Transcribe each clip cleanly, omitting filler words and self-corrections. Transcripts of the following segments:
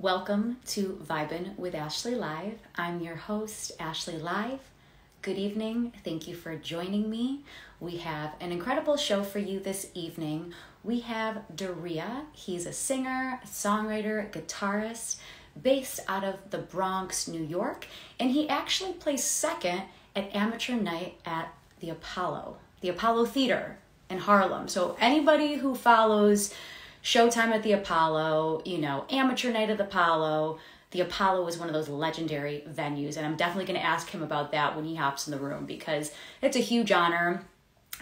Welcome to Vibin with Ashley Live. I'm your host, Ashley Live. Good evening. Thank you for joining me. We have an incredible show for you this evening. We have Durieux. He's a singer, songwriter, guitarist, based out of the Bronx, New York, and he actually plays second at amateur night at the Apollo Theater in Harlem. So anybody who follows Showtime at the Apollo, amateur night at the Apollo is one of those legendary venues, and I'm definitely going to ask him about that when he hops in the room because it's a huge honor,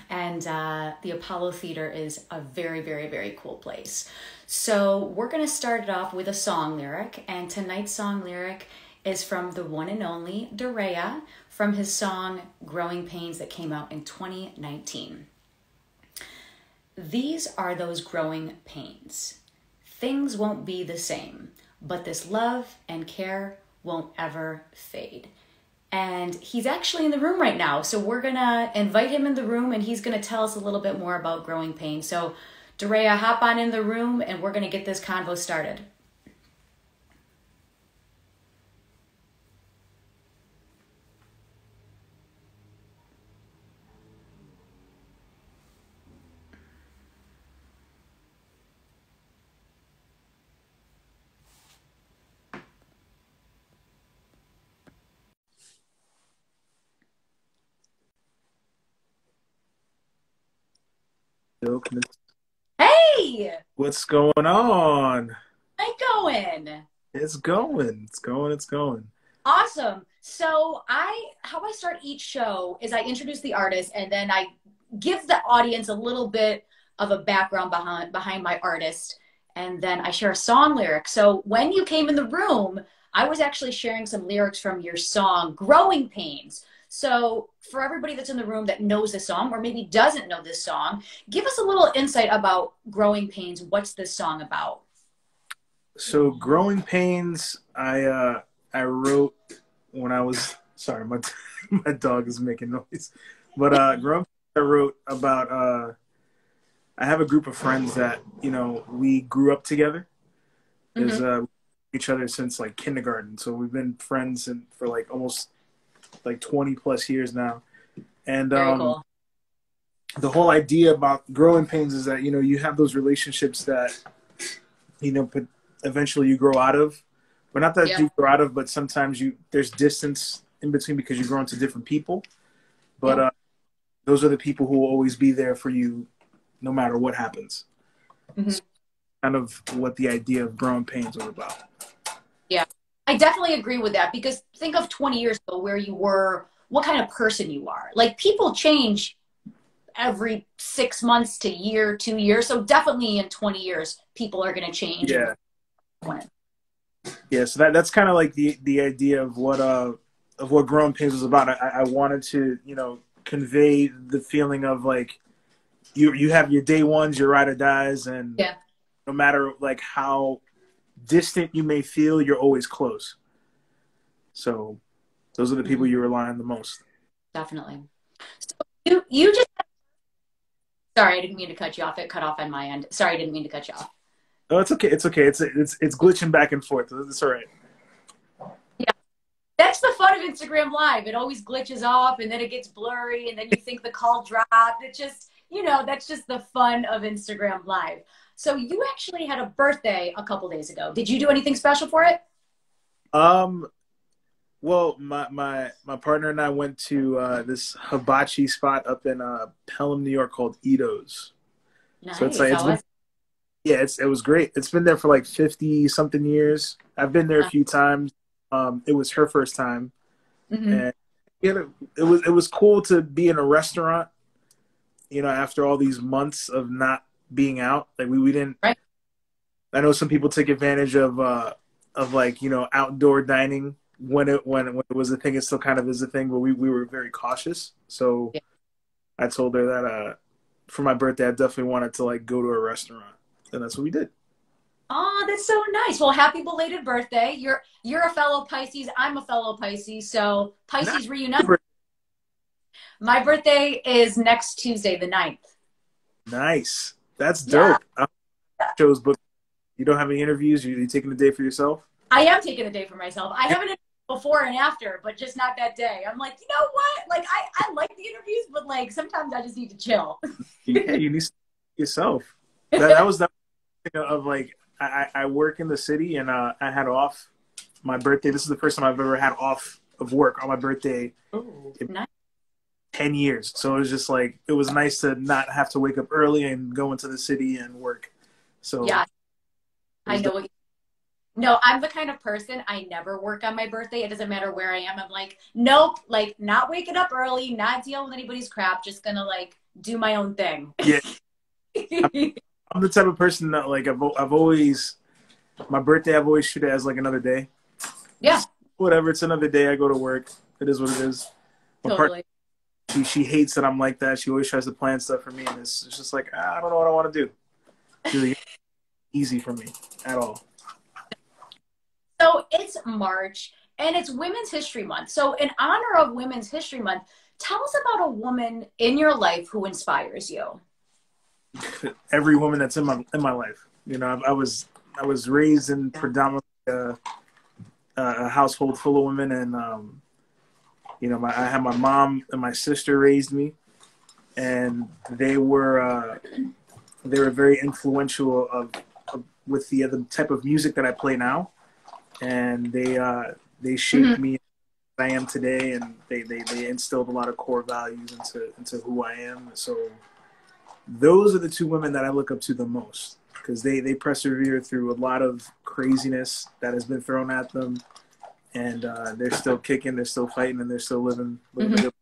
and the Apollo Theater is a very, very, very cool place. So we're going to start it off with a song lyric, and tonight's song lyric is from the one and only Durieux from his song Growing Pains that came out in 2019. These are those growing pains. Things won't be the same, but this love and care won't ever fade. And he's actually in the room right now, so we're gonna invite him in the room and he's gonna tell us a little bit more about growing pains. So Durieux, hop on in the room and we're gonna get this convo started. Oakland. Hey! What's going on? How's it going? It's going. Awesome. So how I start each show is I introduce the artist and then I give the audience a little bit of a background behind my artist, and then I share a song lyric. So when you came in the room, I was actually sharing some lyrics from your song, Growing Pains. So for everybody that's in the room that knows this song or maybe doesn't know this song, give us a little insight about Growing Pains. What's this song about? So Growing Pains, I wrote when I was, sorry, my dog is making noise. But Growing Pains, I wrote about, I have a group of friends that, we grew up together. There's each other since like kindergarten. So we've been friends for like almost like 20 plus years now. And Very cool. The whole idea about growing pains is that, you have those relationships that, but eventually you grow out of, but not that you grow out of, but sometimes there's distance in between because you grow into different people. But those are the people who will always be there for you no matter what happens. So kind of what the idea of growing pains was about. Yeah. I definitely agree with that because think of 20 years ago where you were, what kind of person you are. Like people change every 6 months to year, 2 years. So definitely in 20 years, people are going to change. Yeah. Yeah. So that's kind of like the idea of what Growing Pains was about. I wanted to, convey the feeling of like, you have your day ones, your ride or dies. And no matter like how distant you may feel, you're always close. So those are the people you rely on the most. Definitely. So you just, sorry, I didn't mean to cut you off. It cut off on my end. Sorry, I didn't mean to cut you off. Oh, it's okay. It's okay. It's glitching back and forth. It's all right. Yeah. That's the fun of Instagram Live. It always glitches off and then it gets blurry and then you think the call dropped. It just, that's just the fun of Instagram Live. So you actually had a birthday a couple days ago. Did you do anything special for it? Well, my partner and I went to this hibachi spot up in Pelham, New York called Ito's. Nice. So it was great. It's been there for like 50 something years. I've been there a few times. It was her first time, and it was cool to be in a restaurant. After all these months of not being out, like we didn't. Right. I know some people take advantage of like outdoor dining when it was a thing. It still kind of is a thing, but we were very cautious. So I told her that for my birthday, I definitely wanted to like go to a restaurant, and that's what we did. Oh, that's so nice. Well, happy belated birthday. You're a fellow Pisces. I'm a fellow Pisces. So Pisces reunite. My birthday is next Tuesday, the 9th. Nice. That's dope. Shows book You don't have any interviews? You taking the day for yourself? I am taking the day for myself. I have an interview before and after, but just not that day. I'm like, you know what? Like, I like the interviews, but like sometimes I just need to chill. Yeah, you need to yourself. That was the thing of like I work in the city, and I had off my birthday. This is the first time I've ever had off of work on my birthday. Ooh, nice. 10 years. So it was just like, it was nice to not have to wake up early and go into the city and work. So yeah, I know what you No, I'm the kind of person, I never work on my birthday. It doesn't matter where I am. I'm like, nope, like not waking up early, not dealing with anybody's crap, just gonna like do my own thing. Yeah. I'm the type of person that like, I've always, my birthday, I've always treated it as like another day. Yeah. Just, whatever. It's another day. I go to work. It is what it is. Totally. She hates that I'm like that. She always tries to plan stuff for me. And it's just like, I don't know what I want to do. It's really easy for me at all. So it's March and it's Women's History Month. So in honor of Women's History Month, tell us about a woman in your life who inspires you. Every woman that's in my life. You know, I was raised in predominantly a household full of women, and you know, I had my mom and my sister raised me, and they were very influential with the type of music that I play now, and they shaped me as I am today, and they instilled a lot of core values into who I am. So those are the two women that I look up to the most, because they persevere through a lot of craziness that has been thrown at them, and they're still kicking, they're still fighting, and they're still living a good.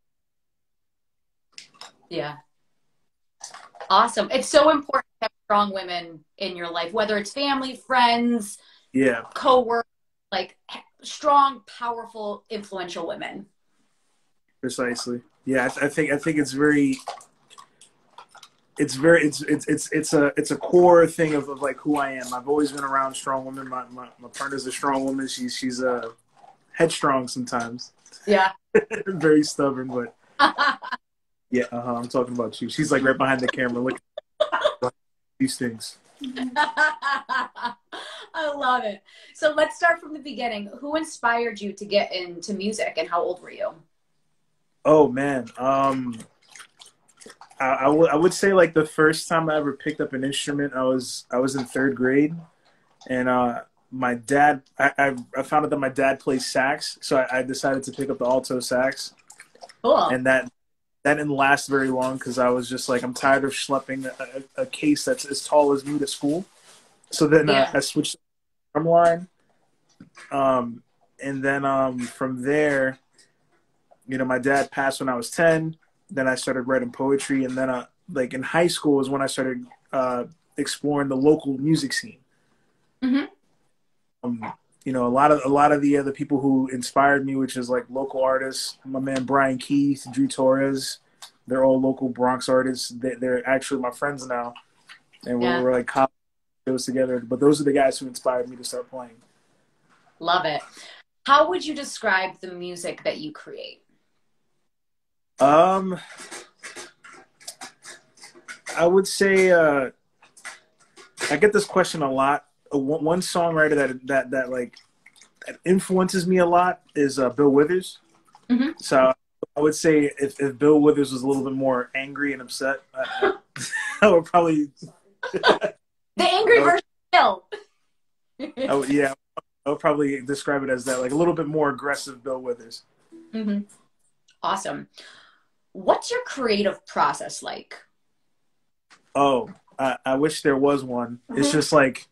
Yeah. Awesome. It's so important to have strong women in your life, whether it's family, friends, co-workers, like strong, powerful, influential women. Precisely. Yeah, I think it's a core thing of like who I am. I've always been around strong women. My partner's a strong woman. She's headstrong sometimes. Yeah. Very stubborn, but yeah, I'm talking about you. She's like right behind the camera looking at these things. I love it. So let's start from the beginning. Who inspired you to get into music, and how old were you? Oh man. I would say like the first time I ever picked up an instrument, I was in third grade, and my dad, I found out that my dad plays sax, so I decided to pick up the alto sax. Cool. And that didn't last very long, because I was just like, I'm tired of schlepping a case that's as tall as me to school. So then I switched to the drum line, and then from there, you know, my dad passed when I was 10. Then I started writing poetry, and then like in high school is when I started exploring the local music scene. Mm-hmm. You know, a lot of the other people who inspired me, which is like local artists, my man Brian Keith, Drew Torres, they're all local Bronx artists. They're actually my friends now, and we're like college shows together. But those are the guys who inspired me to start playing. Love it. How would you describe the music that you create? I would say I get this question a lot. One songwriter that influences me a lot is Bill Withers. Mm-hmm. So I would say if Bill Withers was a little bit more angry and upset, I would probably the angry version of Bill. I would probably describe it as that, like a little bit more aggressive Bill Withers. Mm-hmm. Awesome. What's your creative process like? Oh, I wish there was one. Mm-hmm. It's just like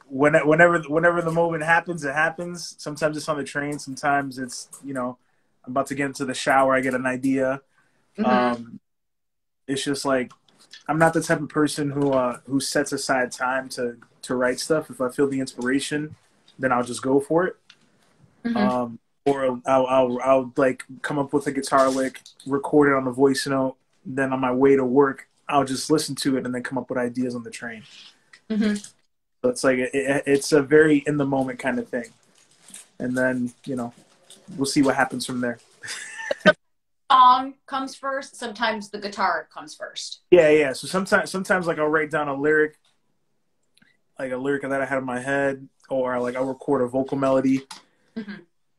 whenever the moment happens, it happens. Sometimes it's on the train. Sometimes it's, you know, I'm about to get into the shower. I get an idea. Mm-hmm. It's just like, I'm not the type of person who sets aside time to write stuff. If I feel the inspiration, then I'll just go for it. Mm-hmm. Or I'll like come up with a guitar lick, record it on a voice note. Then on my way to work, I'll just listen to it and then come up with ideas on the train. Mm-hmm. So it's like it's a very in the moment kind of thing. And then, you know, we'll see what happens from there. Song comes first. Sometimes the guitar comes first. Yeah. So sometimes like I'll write down a lyric, like a lyric that I had in my head, or like I'll record a vocal melody,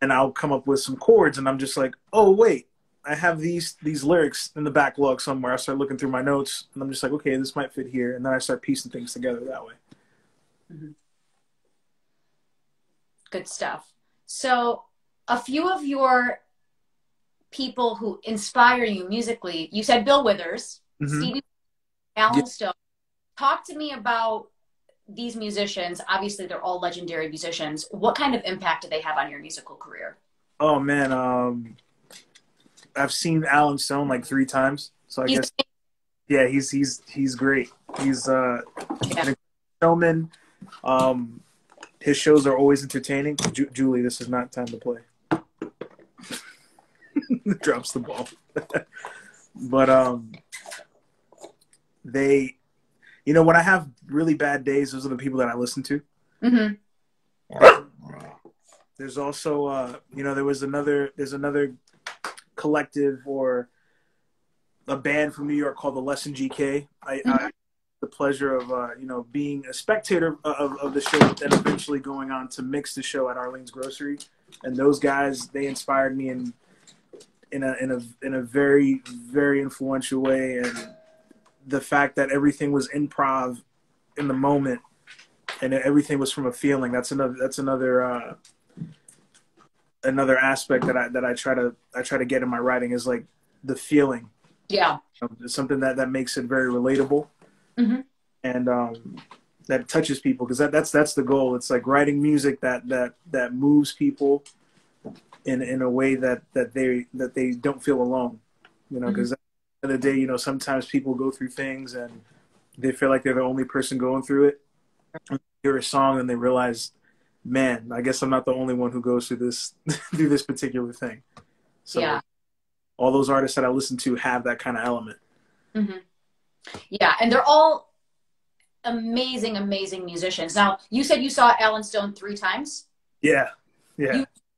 and I'll come up with some chords, and I'm just like, oh wait, I have these lyrics in the backlog somewhere. I start looking through my notes, and I'm just like, okay, this might fit here, and then I start piecing things together that way. Good stuff. So a few of your people who inspire you musically, you said Bill Withers, Stevie, Alan Stone. Talk to me about these musicians. Obviously, they're all legendary musicians. What kind of impact do they have on your musical career? Oh man, I've seen Alan Stone like 3 times, so I guess yeah, he's great. He's a showman. His shows are always entertaining. Julie, this is not time to play. Drops the ball. But they, you know, when I have really bad days, those are the people that I listen to. There's also you know, there's another collective or a band from New York called the Lesson GK. I had the pleasure of you know, being a spectator of the show and eventually going on to mix the show at Arlene's Grocery. And those guys, they inspired me in a very, very influential way. And the fact that everything was improv in the moment and everything was from a feeling, that's another aspect that I try to get in my writing, is like the feeling. Yeah. It's something that makes it very relatable. And that touches people, because that's the goal. It's like writing music that moves people in a way that they don't feel alone, you know, because at the end of the day, you know, sometimes people go through things and they feel like they're the only person going through it. And they hear a song and they realize, man, I guess I'm not the only one who goes through this particular thing. So all those artists that I listen to have that kind of element. Yeah, and they're all amazing, amazing musicians. Now, you said you saw Alan Stone 3 times? Yeah.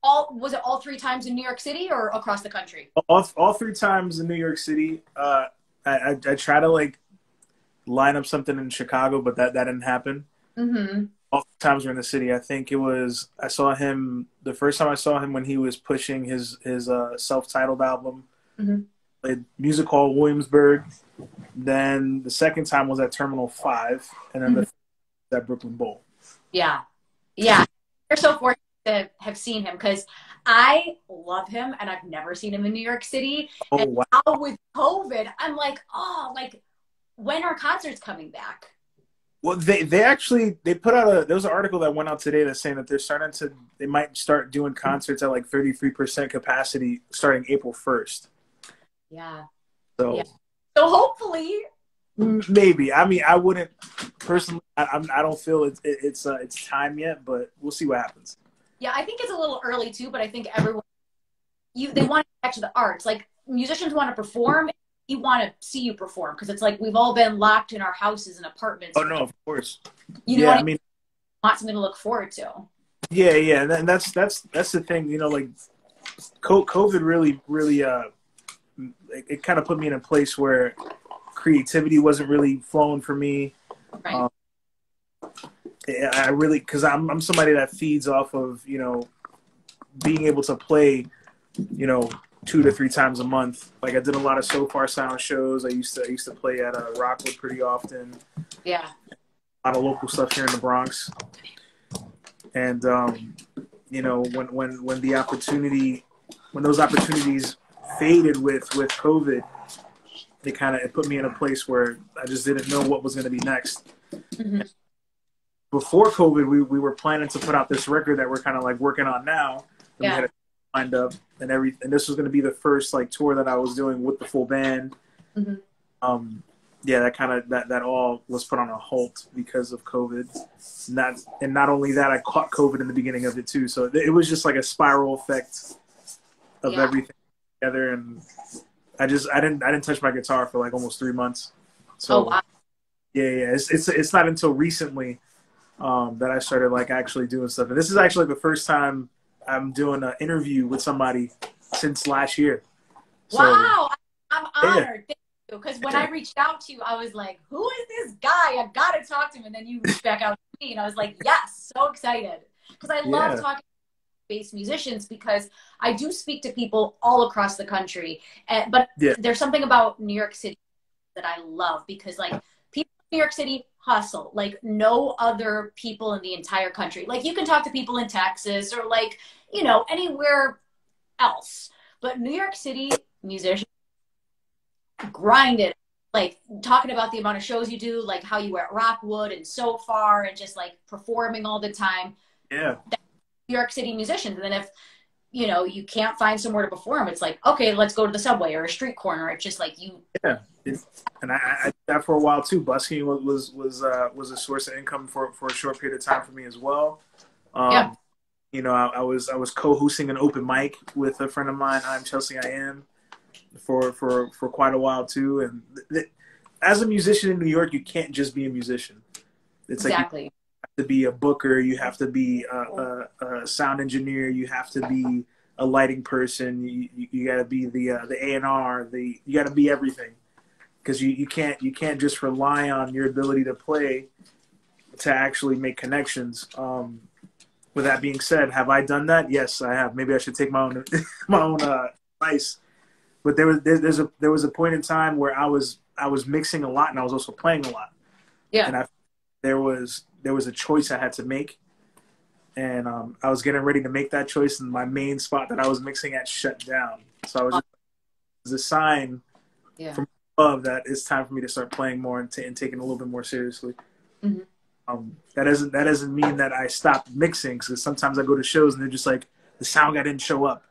Was it all 3 times in New York City or across the country? All 3 times in New York City. I try to like line up something in Chicago, but that didn't happen. All 3 times were in the city. I think I saw him the first time I saw him when he was pushing his self-titled album. Played Music Hall Williamsburg. Then the second time was at Terminal 5, and then the third at Brooklyn Bowl. Yeah. You're so fortunate to have seen him, because I love him and I've never seen him in New York City. And now with COVID, I'm like, oh, like, when are concerts coming back? Well, they put out there was an article that went out today that's saying that they might start doing concerts at like 33% capacity starting April 1st. So hopefully, maybe. I mean, I wouldn't personally. I don't feel it's time yet, but we'll see what happens. Yeah, I think it's a little early too, but I think everyone they want to get back to the arts. Like, musicians want to perform. You want to see you perform, because it's like we've all been locked in our houses and apartments. Oh no, of course. You know, I mean, want something to look forward to. Yeah, and that's the thing. You know, like COVID really it kind of put me in a place where creativity wasn't really flowing for me. Right. I really, because I'm somebody that feeds off of, you know, being able to play, you know, 2 to 3 times a month. Like, I did a lot of So Far Sound shows. I used to play at Rockwood pretty often. Yeah. A lot of local stuff here in the Bronx. And you know, when those opportunities faded with COVID, it put me in a place where I just didn't know what was going to be next. Before COVID, we were planning to put out this record that we're kind of like working on now. And we had it lined up and this was going to be the first like tour that I was doing with the full band. That all was put on a halt because of COVID. Not only that, I caught COVID in the beginning of it too. So it was just like a spiral effect of everything together. And I didn't touch my guitar for like almost 3 months. So it's not until recently that I started like actually doing stuff. And this is actually the first time I'm doing an interview with somebody since last year. So, wow, I'm honored. because when I reached out to you, I was like, who is this guy? I got to talk to him. And then you reached back out to me and I was like, yes, so excited. Because I love talking to bass musicians because I do speak to people all across the country. But there's something about New York City that I love because like people in New York City hustle like no other people in the entire country. Like you can talk to people in Texas or like, you know, anywhere else. But New York City musicians grind it, like talking about the amount of shows you do, like how you were at Rockwood and so far and just like performing all the time. Yeah. That's New York City musicians. And then if, you know, you can't find somewhere to perform, it's like, okay, let's go to the subway or a street corner. It's just like you. Yeah. And I did that for a while too. Busking was a source of income for a short period of time for me as well. You know, I was co-hosting an open mic with a friend of mine. I'm Chelsea. I am. For quite a while too, and as a musician in New York, you can't just be a musician. It's exactly. Like you have to be a booker, you have to be a sound engineer, you have to be a lighting person. You got to be the A&R. You got to be everything because you can't just rely on your ability to play to actually make connections. With that being said, have I done that? Yes, I have. Maybe I should take my own advice. But there was a point in time where I was mixing a lot and I was also playing a lot. Yeah. And there was a choice I had to make, and I was getting ready to make that choice, and my main spot that I was mixing at shut down. So I was just, it was a sign from above that it's time for me to start playing more and taking it a little bit more seriously. Mm-hmm. That doesn't mean that I stopped mixing, because sometimes I go to shows and they're just like, the sound guy didn't show up.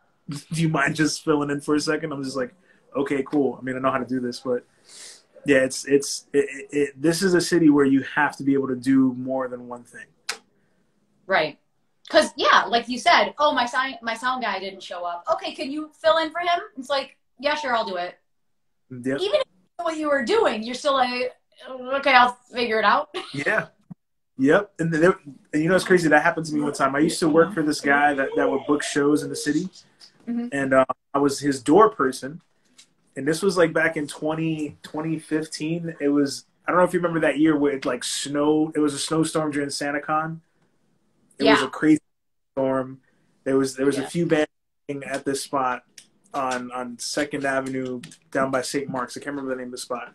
Do you mind just filling in for a second? I'm just like, okay, cool. I mean, I know how to do this, but yeah, this is a city where you have to be able to do more than one thing. Right. Because, yeah, like you said, oh, my sound guy didn't show up. Okay, can you fill in for him? It's like, yeah, sure, I'll do it. Yep. Even if you know what you were doing, you're still like, okay, I'll figure it out. Yeah. Yep. And you know, it's crazy. That happened to me one time. I used to work for this guy that would book shows in the city. Mm-hmm. And I was his door person. And this was like back in 2015. It was, I don't know if you remember that year where it like snowed. It was a snowstorm during SantaCon. It was a crazy storm. There was a few bands at this spot on 2nd Avenue down by St. Mark's. I can't remember the name of the spot.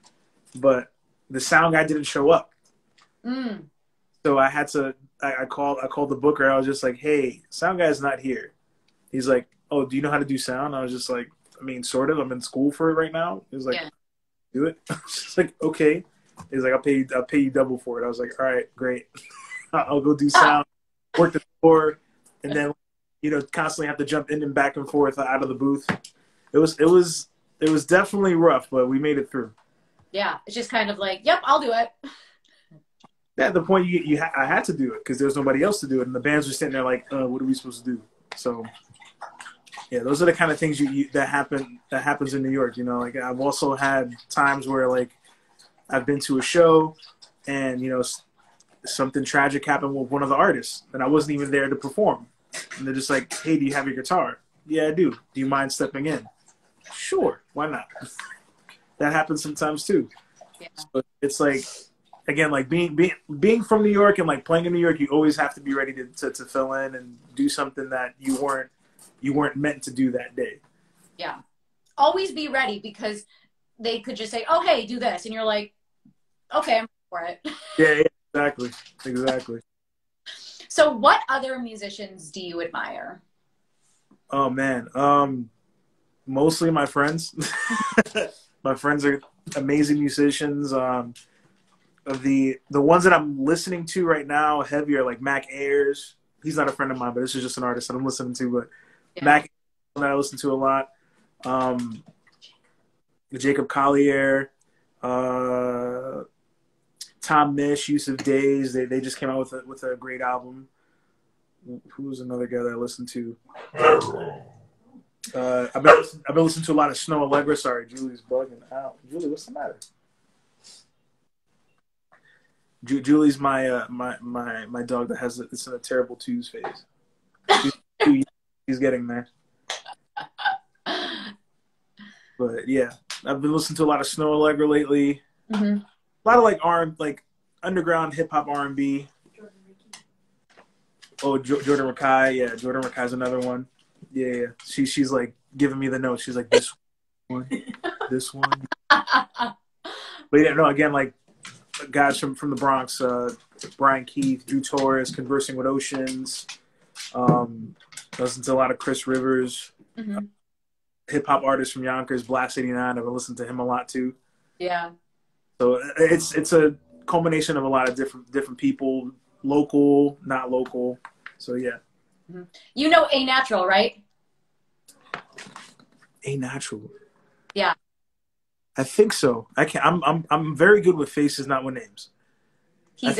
But the sound guy didn't show up. Mm. So I had to, I called the booker. I was just like, hey, sound guy's not here. He's like, oh, do you know how to do sound? I was just like, I mean, sort of. I'm in school for it right now. He was like, do it. I was just like, okay. He's like, I'll pay you double for it. I was like, all right, great. I'll go do sound, work the door, and then, you know, constantly have to jump in and back and forth out of the booth. It was definitely rough, but we made it through. Yeah, it's just kind of like, yep, I'll do it. Yeah, at the point I had to do it because there was nobody else to do it, and the bands were sitting there like, what are we supposed to do? So, yeah, those are the kind of things that happens in New York. You know, like I've also had times where like I've been to a show, and you know something tragic happened with one of the artists, and I wasn't even there to perform, and they're just like, hey, do you have your guitar? Yeah, I do. Do you mind stepping in? Sure, why not? That happens sometimes too. Yeah. So it's like, again, like being from New York and like playing in New York, you always have to be ready to fill in and do something that you weren't meant to do that day. Yeah. Always be ready, because they could just say, oh, hey, do this. And you're like, okay, I'm for it. Yeah, exactly. So what other musicians do you admire? Oh, man. Mostly my friends. My friends are amazing musicians. The ones that I'm listening to right now heavy are like Mac Ayers. He's not a friend of mine, but this is just an artist that I'm listening to. But Mac Ayers, that I listen to a lot. Jacob Collier, Tom Misch, Yusuf Days. They just came out with a great album. Who's another guy that I listen to? I've been listening to a lot of Snow Allegra. Sorry, Julie's bugging out. Julie, what's the matter? Julie's my dog that it's in a terrible twos phase. He's getting there. But yeah, I've been listening to a lot of Snow Allegra lately. Mm-hmm. A lot of like underground hip hop R&B. Oh, Jordan Rakai. Yeah, Jordan Rakai's another one. Yeah. She's like giving me the notes. She's like, this one, this one. But yeah, no, again, like guys from the Bronx, Brian Keith, Drew Torres, Conversing with Oceans. Listen to a lot of Chris Rivers. Mm-hmm. Hip hop artists from Yonkers, Blast 89. I've listened to him a lot too. Yeah. So it's a culmination of a lot of different people, local, not local. So yeah. Mm-hmm. You know A Natural, right? A Natural. Yeah. I think so. I'm very good with faces, not with names. He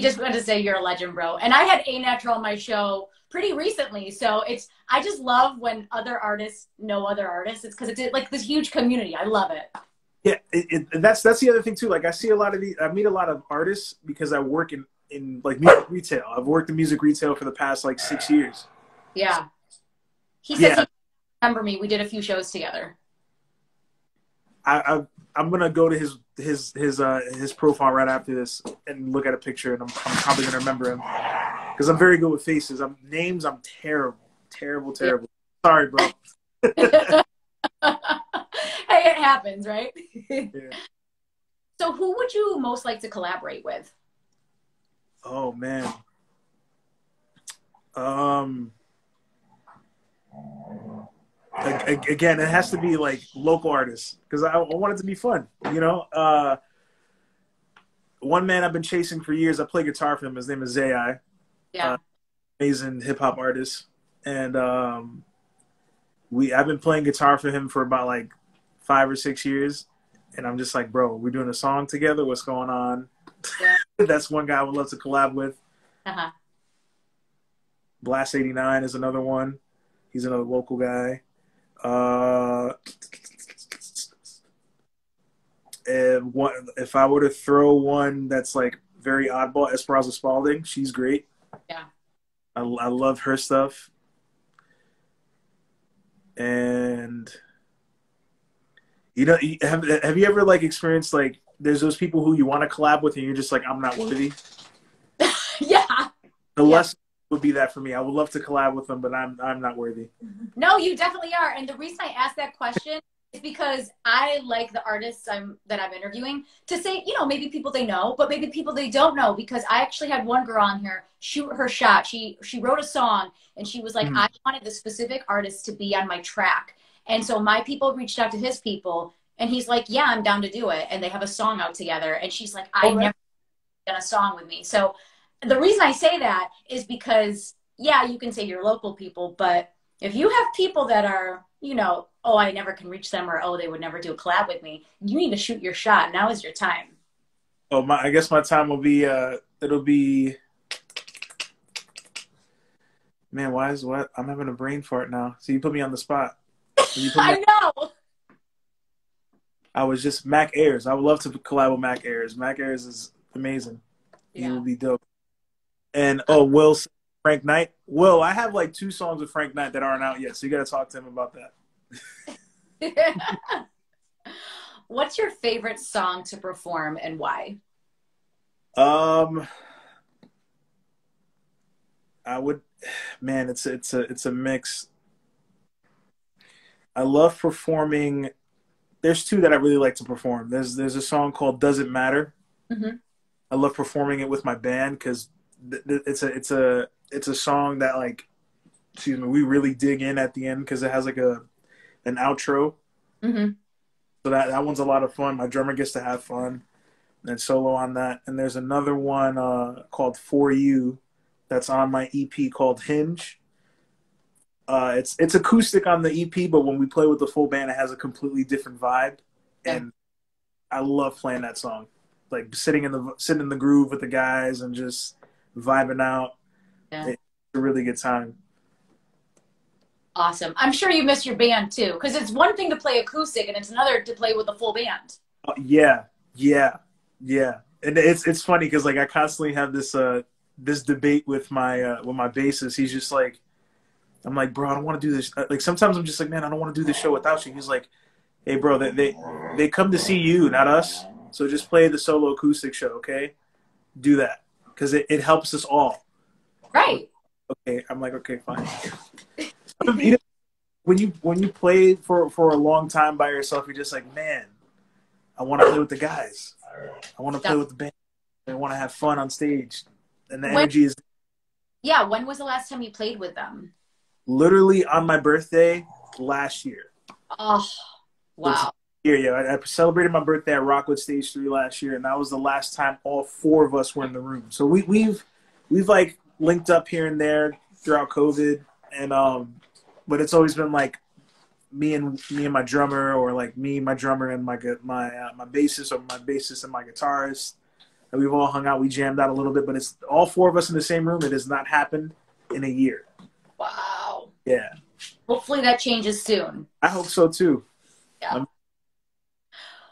just wanted to say you're a legend, bro. And I had A Natural on my show pretty recently. So I just love when other artists know other artists. It's because it's like this huge community. I love it. Yeah, that's the other thing too. Like I meet a lot of artists because I work in like music retail. I've worked in music retail for the past like 6 years. Yeah. He says he remember me. We did a few shows together. I'm gonna go to his profile right after this and look at a picture, and I'm probably gonna remember him because I'm very good with faces. I'm terrible. Yeah. Sorry, bro. Hey, it happens, right? Yeah. So, who would you most like to collaborate with? Oh man. Again, it has to be like local artists because I want it to be fun, you know. One man I've been chasing for years. I play guitar for him. His name is Zai. Yeah, amazing hip hop artist, and I've been playing guitar for him for about like 5 or 6 years, and I'm just like, bro, we're doing a song together. What's going on? Yeah. That's one guy I would love to collab with. Uh-huh. Blast 89 is another one. He's another local guy. And if I were to throw one that's like very oddball, Esperanza Spalding, she's great. Yeah, I love her stuff. And you know, have you ever like experienced like there's those people who you want to collab with and you're just like, I'm not worthy? Yeah. The lesson would be that for me. I would love to collab with them, but I'm not worthy. No, you definitely are. And the reason I asked that question is because I like the artists that I'm interviewing to say, you know, maybe people they know, but maybe people they don't know, because I actually had one girl on here shoot her shot. She wrote a song and she was like, I wanted the specific artist to be on my track. And so my people reached out to his people and he's like, yeah, I'm down to do it. And they have a song out together. And she's like, I never done a song with me. So the reason I say that is because, yeah, you can say you're local people, but if you have people that are, you know, oh, I never can reach them, or, oh, they would never do a collab with me, you need to shoot your shot. Now is your time. Oh, I guess my time will be, it'll be, man, I'm having a brain fart now. So you put me on the spot. I know. I was just Mac Ayers. I would love to collab with Mac Ayers. Mac Ayers is amazing. Yeah. He would be dope. And Will, Frank Knight. Will, I have like 2 songs with Frank Knight that aren't out yet, so you got to talk to him about that. What's your favorite song to perform and why? I would, man, it's a mix. I love performing. There's 2 that I really like to perform. There's a song called "Doesn't Matter." Mm-hmm. I love performing it with my band because it's a song that, like, excuse me, we really dig in at the end because it has like an outro. Mm-hmm. So that one's a lot of fun. My drummer gets to have fun and solo on that. And there's another one called "For You" that's on my EP called "Hinge." It's acoustic on the EP, but when we play with the full band, it has a completely different vibe. Yeah. And I love playing that song, like sitting in the groove with the guys and just vibing out. Yeah. It's a really good time. Awesome. I'm sure you miss your band too, because it's one thing to play acoustic and it's another to play with a full band. Yeah. And it's funny because like I constantly have this debate with my bassist. He's just like, I'm like, bro, I don't want to do this. Like sometimes I'm just like, man, I don't want to do this show without you. He's like, hey, bro, they come to see you, not us. So just play the solo acoustic show, okay? Do that because it helps us all. Right. Okay, I'm like, okay, fine. When you play for a long time by yourself, you're just like, man, I want to play with the guys. I want to play with the band. I want to have fun on stage, and the energy is. Yeah, when was the last time you played with them? Literally on my birthday last year. Oh, wow. Yeah. I celebrated my birthday at Rockwood Stage 3 last year, and that was the last time all 4 of us were in the room. So we've like linked up here and there throughout COVID, and but it's always been like me and my drummer, or like me, my drummer, and my bassist, or my bassist and my guitarist. And we've all hung out. We jammed out a little bit, but it's all 4 of us in the same room. It has not happened in a year. Wow. Yeah. Hopefully that changes soon. I hope so too. Yeah.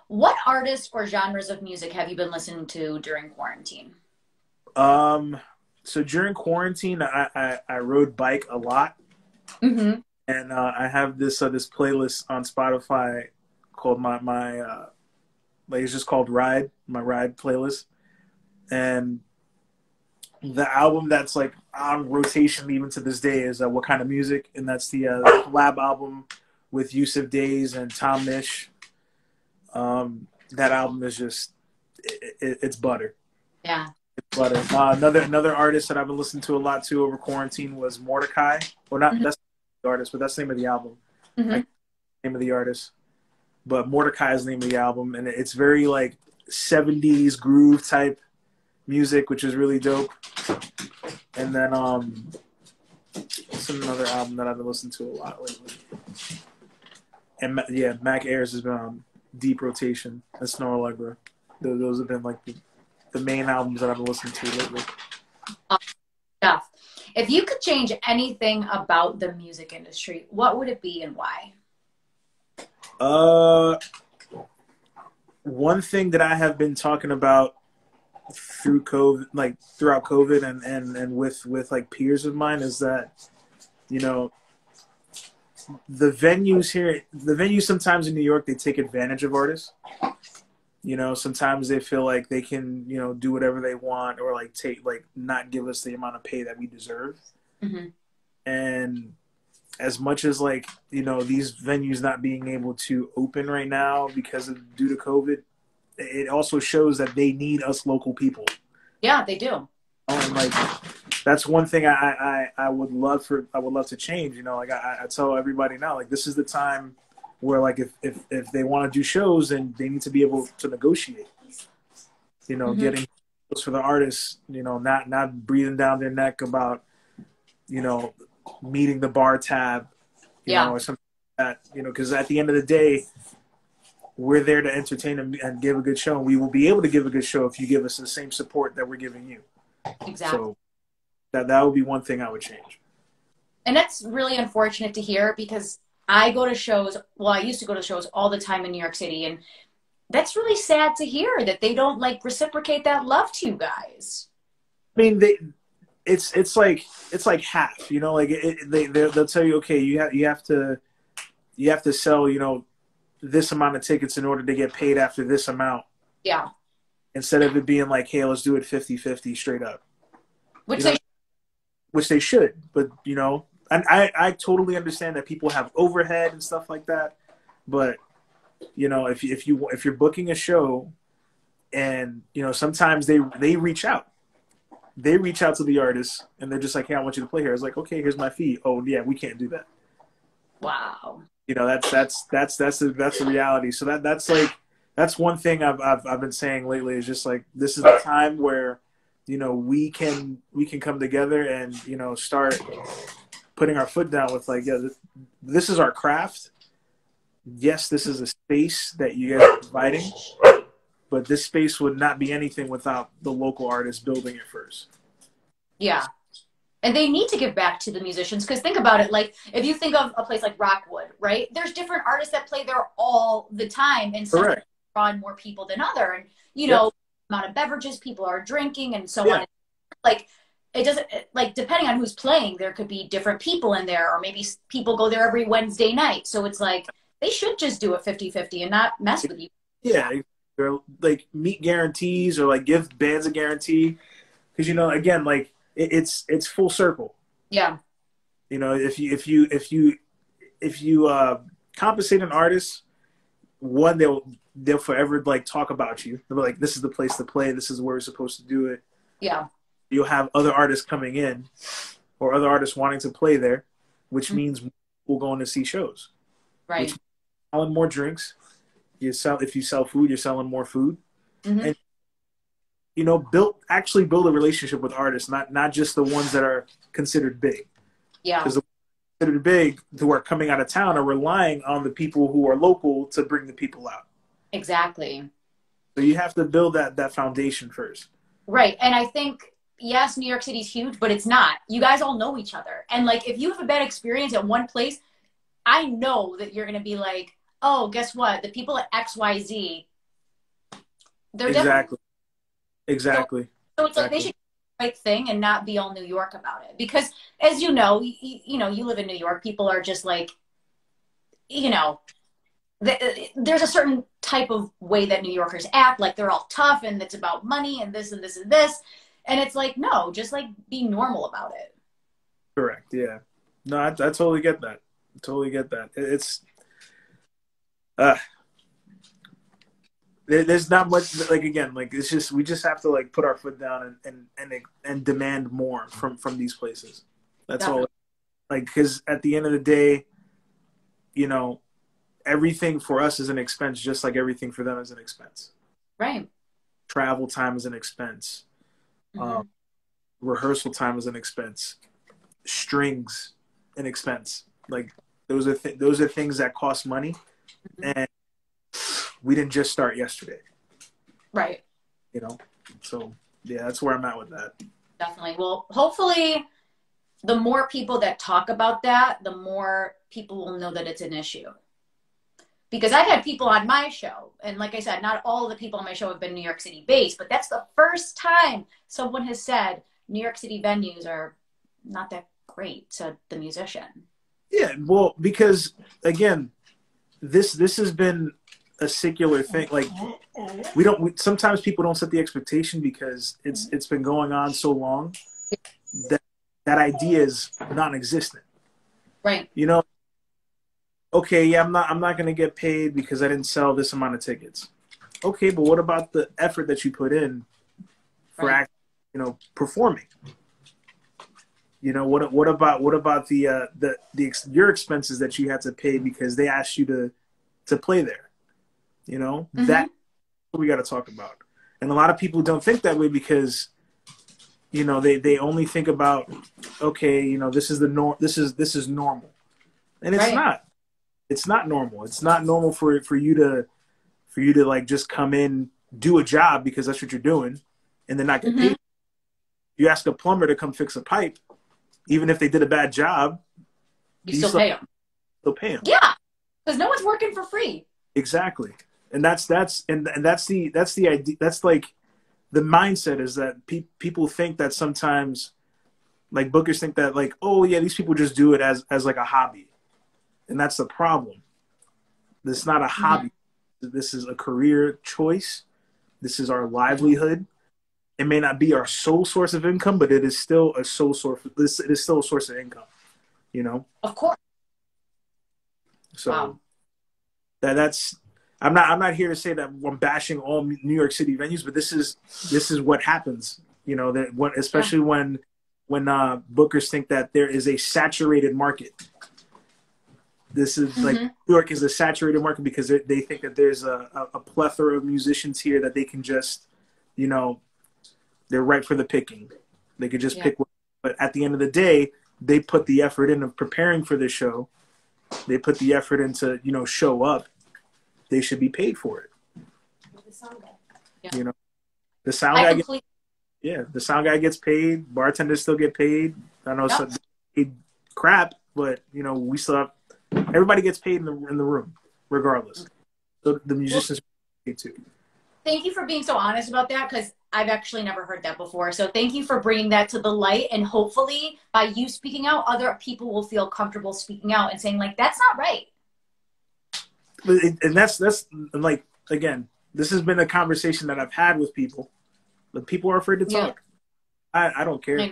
What artists or genres of music have you been listening to during quarantine? So during quarantine, I rode bike a lot. Mm-hmm. And I have this playlist on Spotify called my like, it's just called Ride, my Ride playlist. And the album that's like on rotation even to this day is What Kind of Music, and that's the collab album with Yusuf Days and Tom Misch. That album is just it's butter. Yeah. It's butter. Another artist that I've been listening to a lot too over quarantine was Mordecai. Well, not that's the artist, but that's the name of the album. Mm-hmm. Like, name of the artist. But Mordecai is the name of the album, and it's very like 70s groove type music, which is really dope. And then what's another album that I've been listening to a lot lately? And yeah, Mac Ayres has been on deep rotation, and Snow Allegra. Those have been like the main albums that I've been listening to lately. Stuff. If you could change anything about the music industry, what would it be and why? One thing that I have been talking about through COVID, like throughout COVID, and with like peers of mine, is that, you know, the venues sometimes in New York, they take advantage of artists. You know, sometimes they feel like they can, you know, do whatever they want, or like not give us the amount of pay that we deserve. Mm-hmm. And as much as, like, you know, these venues not being able to open right now due to COVID, it also shows that they need us local people. Yeah, they do. And like, that's one thing I would love to change. You know, like I tell everybody now, like, this is the time where, like, if they want to do shows, then they need to be able to negotiate. You know, getting for the artists. You know, not breathing down their neck about, you know, meeting the bar tab, you know, or something like that. You know, because at the end of the day, we're there to entertain and give a good show. And we will be able to give a good show if you give us the same support that we're giving you. Exactly. So that would be one thing I would change. And that's really unfortunate to hear, because I go to shows. Well, I used to go to shows all the time in New York City, and that's really sad to hear that they don't like reciprocate that love to you guys. I mean, it's like half. You know, like they'll tell you, okay, you have to sell, you know, this amount of tickets in order to get paid after this amount. Yeah. Instead of it being like, hey, let's do it 50-50 straight up. Which they should. But, you know, and I totally understand that people have overhead and stuff like that. But, you know, if you're booking a show, and, you know, sometimes they reach out. They reach out to the artist, and they're just like, hey, I want you to play here. It's like, okay, here's my fee. Oh yeah, we can't do that. Wow. You know, that's the reality. So that's one thing I've been saying lately, is just like, this is the time where, you know, we can come together and, you know, start putting our foot down with, like, yeah, this is our craft. Yes, this is a space that you guys are providing, but this space would not be anything without the local artists building it first. Yeah. And they need to give back to the musicians, because think about it. Like, if you think of a place like Rockwood, right? There's different artists that play there all the time, and some draw in more people than other. And, you know, amount of beverages people are drinking and so on. Like, it doesn't, like, depending on who's playing, there could be different people in there, or maybe people go there every Wednesday night. So it's like, they should just do it 50-50 and not mess with you. Yeah. Or like meet guarantees or like give bands a guarantee. Because, you know, again, like it's full circle. Yeah. You know, if you compensate an artist, one, they'll forever like talk about you. They'll be like, this is the place to play. This is where we're supposed to do it. Yeah. You'll have other artists coming in or other artists wanting to play there, which means people going to see shows. Right. Which selling more drinks. If you sell food, you're selling more food. And, you know, actually build a relationship with artists, not just the ones that are considered big. Yeah. Because the ones considered big who are coming out of town are relying on the people who are local to bring the people out. Exactly. So you have to build that foundation first. Right. And I think, yes, New York City's huge, but it's not. You guys all know each other. And like, if you have a bad experience at one place, I know that you're going to be like, oh, guess what? The people at XYZ, they're Exactly. So it's like they should do the right thing and not be all New York about it. Because as you know, you live in New York. People are just like, you know, there's a certain type of way that New Yorkers act. Like they're all tough and it's about money and this and this and this. And it's like, no, just like be normal about it. Correct. Yeah. No, I totally get that. It's there's not much, like, again, like it's just, we just have to like put our foot down and demand more from these places. That's all. Like, because at the end of the day, you know, everything for us is an expense, just like everything for them is an expense. Right. Travel time is an expense. Rehearsal time is an expense. Strings, an expense. Like those are things that cost money, and we didn't just start yesterday. Right. You know, so yeah, that's where I'm at with that. Definitely. Well, hopefully, the more people that talk about that, the more people will know that it's an issue. Because I've had people on my show, and like I said, not all of the people on my show have been New York City based, but that's the first time someone has said New York City venues are not that great to the musician. Yeah, well, because again, this has been a secular thing. Like sometimes people don't set the expectation because it's been going on so long that idea is non-existent. Right. You know, okay, yeah, I'm not going to get paid because I didn't sell this amount of tickets. Okay, but what about the effort that you put in for performing? You know, what about your expenses that you had to pay because they asked you to play there? You know, that's what we got to talk about. And a lot of people don't think that way because, you know, they only think about, okay, you know, this is the norm. This is normal, and it's not. It's not normal. It's not normal for you to like just come in, do a job because that's what you're doing, and then not get paid. You ask a plumber to come fix a pipe, even if they did a bad job, you still pay them. Still pay them. Yeah, because no one's working for free. Exactly, and that's the idea. That's like the mindset is that people think that sometimes, like bookers think that like, oh yeah, these people just do it as like a hobby. And that's the problem. This is not a hobby. This is a career choice. This is our livelihood. It may not be our sole source of income, but it is still a sole source. It is still a source of income. You know. Of course. So that's. I'm not here to say that I'm bashing all New York City venues, but this is what happens. You know especially when bookers think that there is a saturated market. This is like New York is a saturated market because they think that there's a plethora of musicians here that they can just, you know, they're ripe for the picking. They could just pick one. But at the end of the day, they put the effort in of preparing for this show. They put the effort into, you know, show up. They should be paid for it. You know, the sound guy. The sound guy gets paid. Bartenders still get paid. I know some paid crap, but you know we still have. Everybody gets paid in the room, regardless. So the musicians get paid too. Thank you for being so honest about that, because I've actually never heard that before. So thank you for bringing that to the light, and hopefully by you speaking out, other people will feel comfortable speaking out and saying like, that's not right. And that's like, again, this has been a conversation that I've had with people, but people are afraid to talk. I don't care.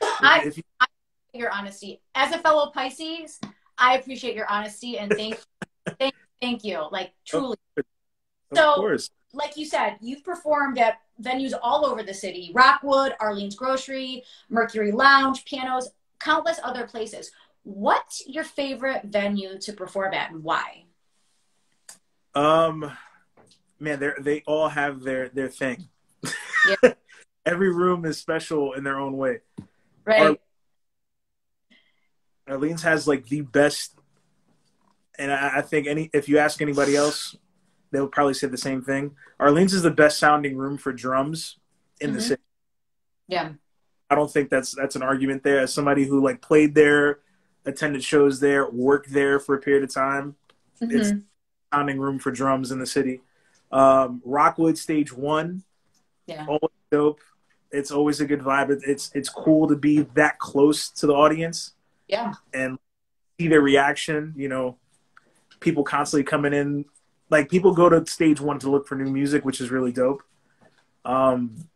I your honesty as a fellow Pisces. I appreciate your honesty and thank you. Like truly. Of course. Like you said, you've performed at venues all over the city: Rockwood, Arlene's Grocery, Mercury Lounge, pianos, countless other places. What's your favorite venue to perform at, and why? Man, they all have their thing. Yeah. Every room is special in their own way. Right. Arlene's has like the best, and I think if you ask anybody else, they would probably say the same thing. Arlene's is the best sounding room for drums in the city. Yeah. I don't think that's an argument there. As somebody who like played there, attended shows there, worked there for a period of time, it's a sounding room for drums in the city. Rockwood Stage 1, always dope. It's always a good vibe. It's cool to be that close to the audience. Yeah. And see their reaction. You know, people constantly coming in. Like, people go to Stage 1 to look for new music, which is really dope. And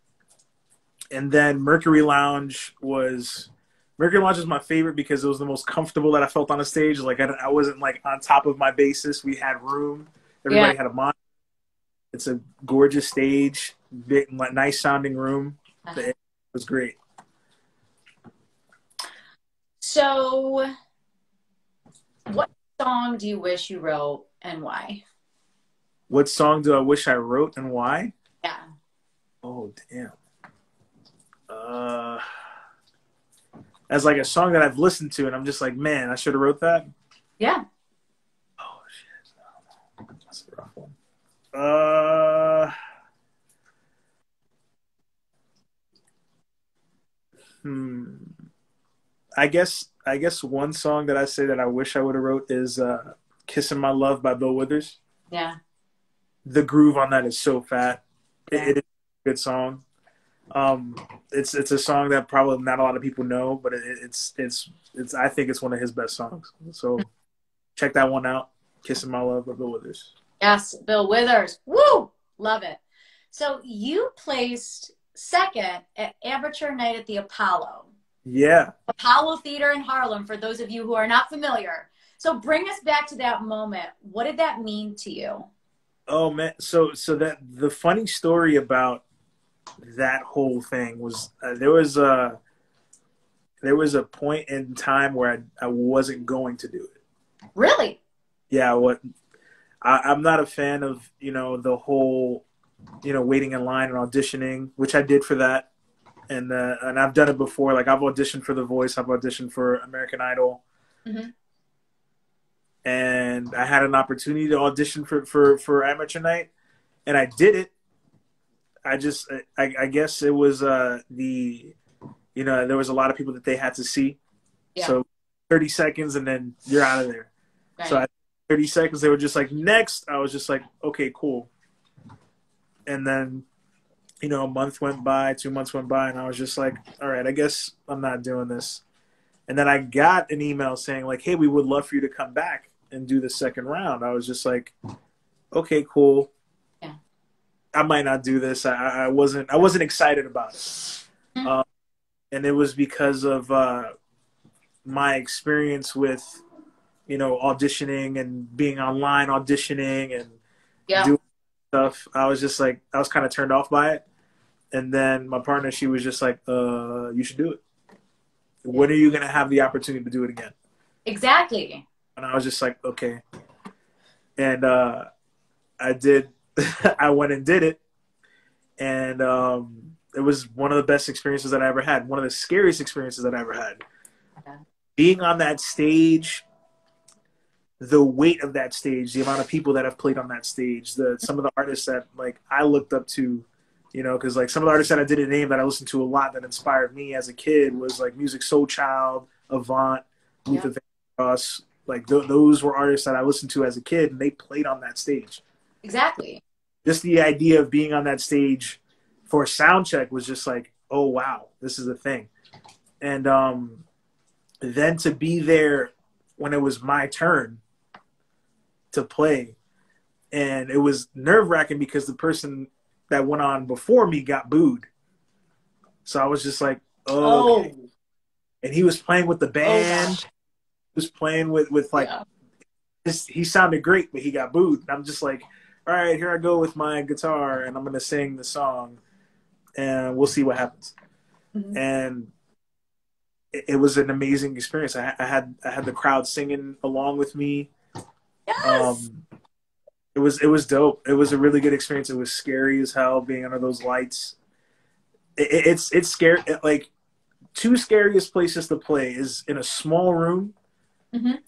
then Mercury Lounge was my favorite because it was the most comfortable that I felt on a stage. Like, I wasn't like on top of my basis. We had room. Everybody had a monitor. It's a gorgeous stage, big, nice sounding room. It was great. So, what song do you wish you wrote and why? What song do I wish I wrote and why? Yeah. Oh, damn. As like a song that I've listened to and I'm just like, man, I should have wrote that. Yeah. Oh shit. That's a rough one. I guess one song that I say that I wish I would have wrote is Kissin' My Love by Bill Withers. Yeah. The groove on that is so fat. It is a good song. It's a song that probably not a lot of people know, but it's I think it's one of his best songs. So check that one out. Kissin' My Love by Bill Withers. Yes, Bill Withers. Woo! Love it. So you placed second at Amateur Night at the Apollo. Yeah. Apollo Theater in Harlem, for those of you who are not familiar. So bring us back to that moment. What did that mean to you? Oh man, so that the funny story about that whole thing was there was a point in time where I wasn't going to do it. Really? Yeah. I'm not a fan of the whole waiting in line and auditioning, which I did for that, and I've done it before. Like, I've auditioned for The Voice, I've auditioned for American Idol. Mm-hmm. And I had an opportunity to audition for Amateur Night, and I did it. I guess it was there was a lot of people that they had to see. Yeah. So 30 seconds and then you're out of there. Right. So 30 seconds, they were just like, next. I was just like, okay, cool. And then, a month went by, 2 months went by, and I was just like, all right, I guess I'm not doing this. And then I got an email saying like, hey, we would love for you to come back and do the second round. I was just like, okay, cool. Yeah. I might not do this. I wasn't excited about it. Mm-hmm. And it was because of my experience with, auditioning and being online auditioning and doing stuff. I was just like, I was kind of turned off by it. And then my partner, she was just like, you should do it. When are you going to have the opportunity to do it again? Exactly. And I was just like, okay. And I did. I went and did it. And it was one of the best experiences that I ever had. One of the scariest experiences that I ever had. Okay. Being on that stage, the weight of that stage, the amount of people that have played on that stage, some of the artists that like I looked up to, because like some of the artists that I didn't name that I listened to a lot that inspired me as a kid was like Music Soul Child, Avant, Luther Vandross. Like those were artists that I listened to as a kid, and they played on that stage. Exactly. Just the idea of being on that stage for a sound check was just like, oh wow, this is a thing. And then to be there when it was my turn, to play. And it was nerve-wracking because the person that went on before me got booed. So I was just like, oh. Okay. And he was playing with the band. He was playing with like, he sounded great, but he got booed. And I'm just like, all right, here I go with my guitar, and I'm going to sing the song, and we'll see what happens. Mm-hmm. And it was an amazing experience. I had the crowd singing along with me. Yes. It was dope. It was a really good experience. It was scary as hell being under those lights. It's scary. Like, two scariest places to play is in a small room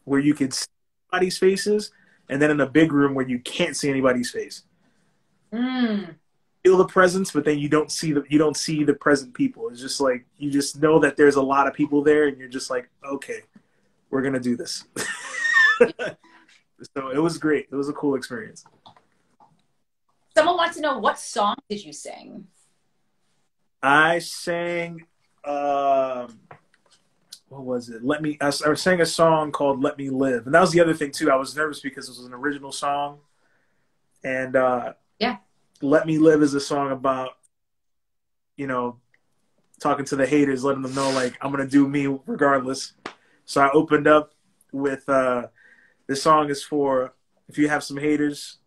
where you can see anybody's faces, and then in a big room where you can't see anybody's face. Feel the presence, but then you don't see the present people. It's just like, you just know that there's a lot of people there, and you're just like, okay, we're gonna do this. So it was great. It was a cool experience. Someone wants to know, what song did you sing? I sang, what was it? I sang a song called "Let Me Live," and that was the other thing too. I was nervous because it was an original song, and "Let Me Live" is a song about, you know, talking to the haters, letting them know like, I'm gonna do me regardless. So I opened up with this song is for, if you have some haters,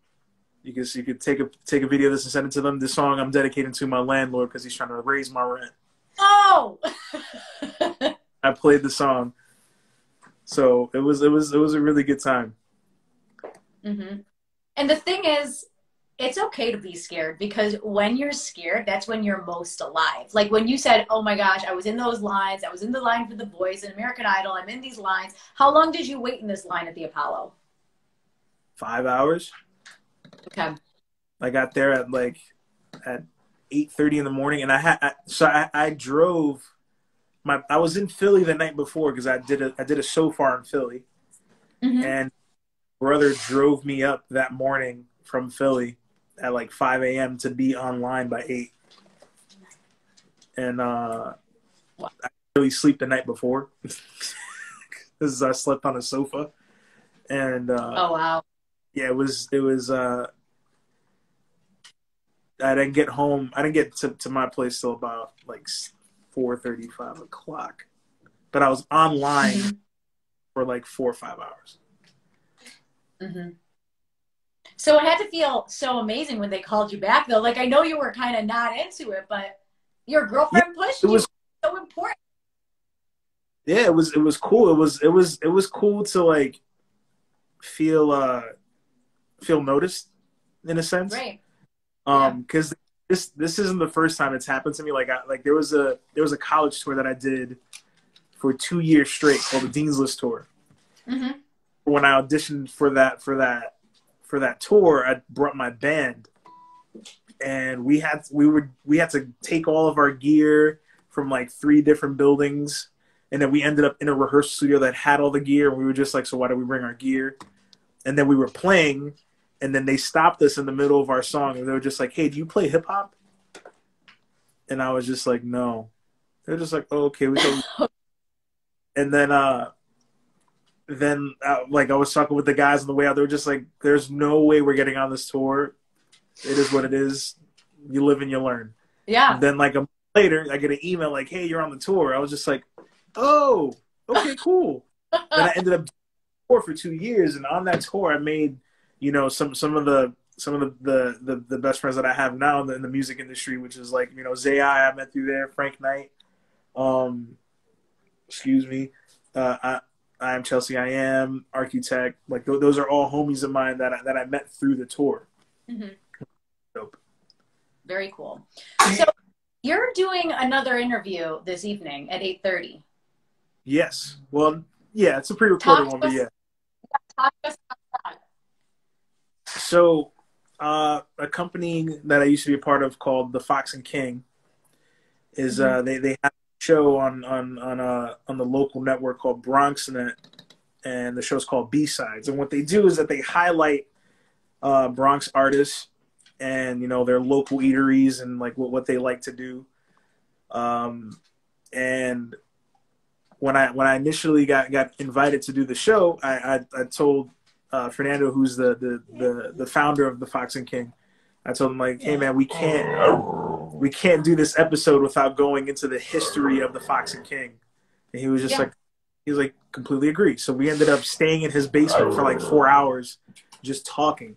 you could take a video of this and send it to them. This song I'm dedicating to my landlord because he's trying to raise my rent. Oh. I played the song, so it was a really good time. And the thing is, it's okay to be scared, because when you're scared, that's when you're most alive. Like when you said, oh my gosh, I was in those lines. I was in the line for The Voice and American Idol. I'm in these lines. How long did you wait in this line at the Apollo? 5 hours. Okay. I got there at 8:30 in the morning, and I drove. I was in Philly the night before because I did a shofar in Philly, and brother drove me up that morning from Philly at like 5 a.m. to be online by 8. And I didn't really sleep the night before because I slept on a sofa. And oh wow, yeah, it was. I didn't get home. I didn't get to my place till about like 4:30, 5 o'clock. But I was online for like 4 or 5 hours. So it had to feel so amazing when they called you back, though. Like, I know you were kind of not into it, but your girlfriend pushed you. It was so important. Yeah, it was cool. It was cool to like feel noticed in a sense. Right. Because this isn't the first time it's happened to me. Like there was a college tour that I did for 2 years straight called the Dean's List tour. When I auditioned for that tour, I brought my band, and we had to take all of our gear from like 3 different buildings, and then we ended up in a rehearsal studio that had all the gear, and we were just like, so why do we bring our gear? And then we were playing, and then they stopped us in the middle of our song, and they were just like, hey, do you play hip hop? And I was just like, no. They're just like, oh, okay, we can. And then like I was talking with the guys on the way out, they were just like, there's no way we're getting on this tour. It is what it is. You live and you learn. Yeah. And then like a month later, I get an email like, hey, you're on the tour. I was just like, oh, okay, cool. Then I ended up tour for 2 years, and on that tour I made, you know, some of the best friends that I have now in the music industry, which is like, you know, Zai, I met through there, Frank Knight, I am Chelsea, I am Architect. Like those are all homies of mine that I met through the tour. Dope. Very cool. So you're doing another interview this evening at 8:30. Yes. Well, yeah, it's a pre-recorded one, but yeah. Talk to us about that. So, a company that I used to be a part of called the Fox and King is they have a show on the local network called Bronx, and the show's called B-Sides. And what they do is that they highlight Bronx artists and, you know, their local eateries and like what they like to do. And when I initially got invited to do the show, I told Fernando, who's the founder of the Fox and King. I told him, like, hey man, we can't do this episode without going into the history of the Fox and King. And he was just like, he was like, completely agree. So we ended up staying in his basement for like 4 hours, just talking.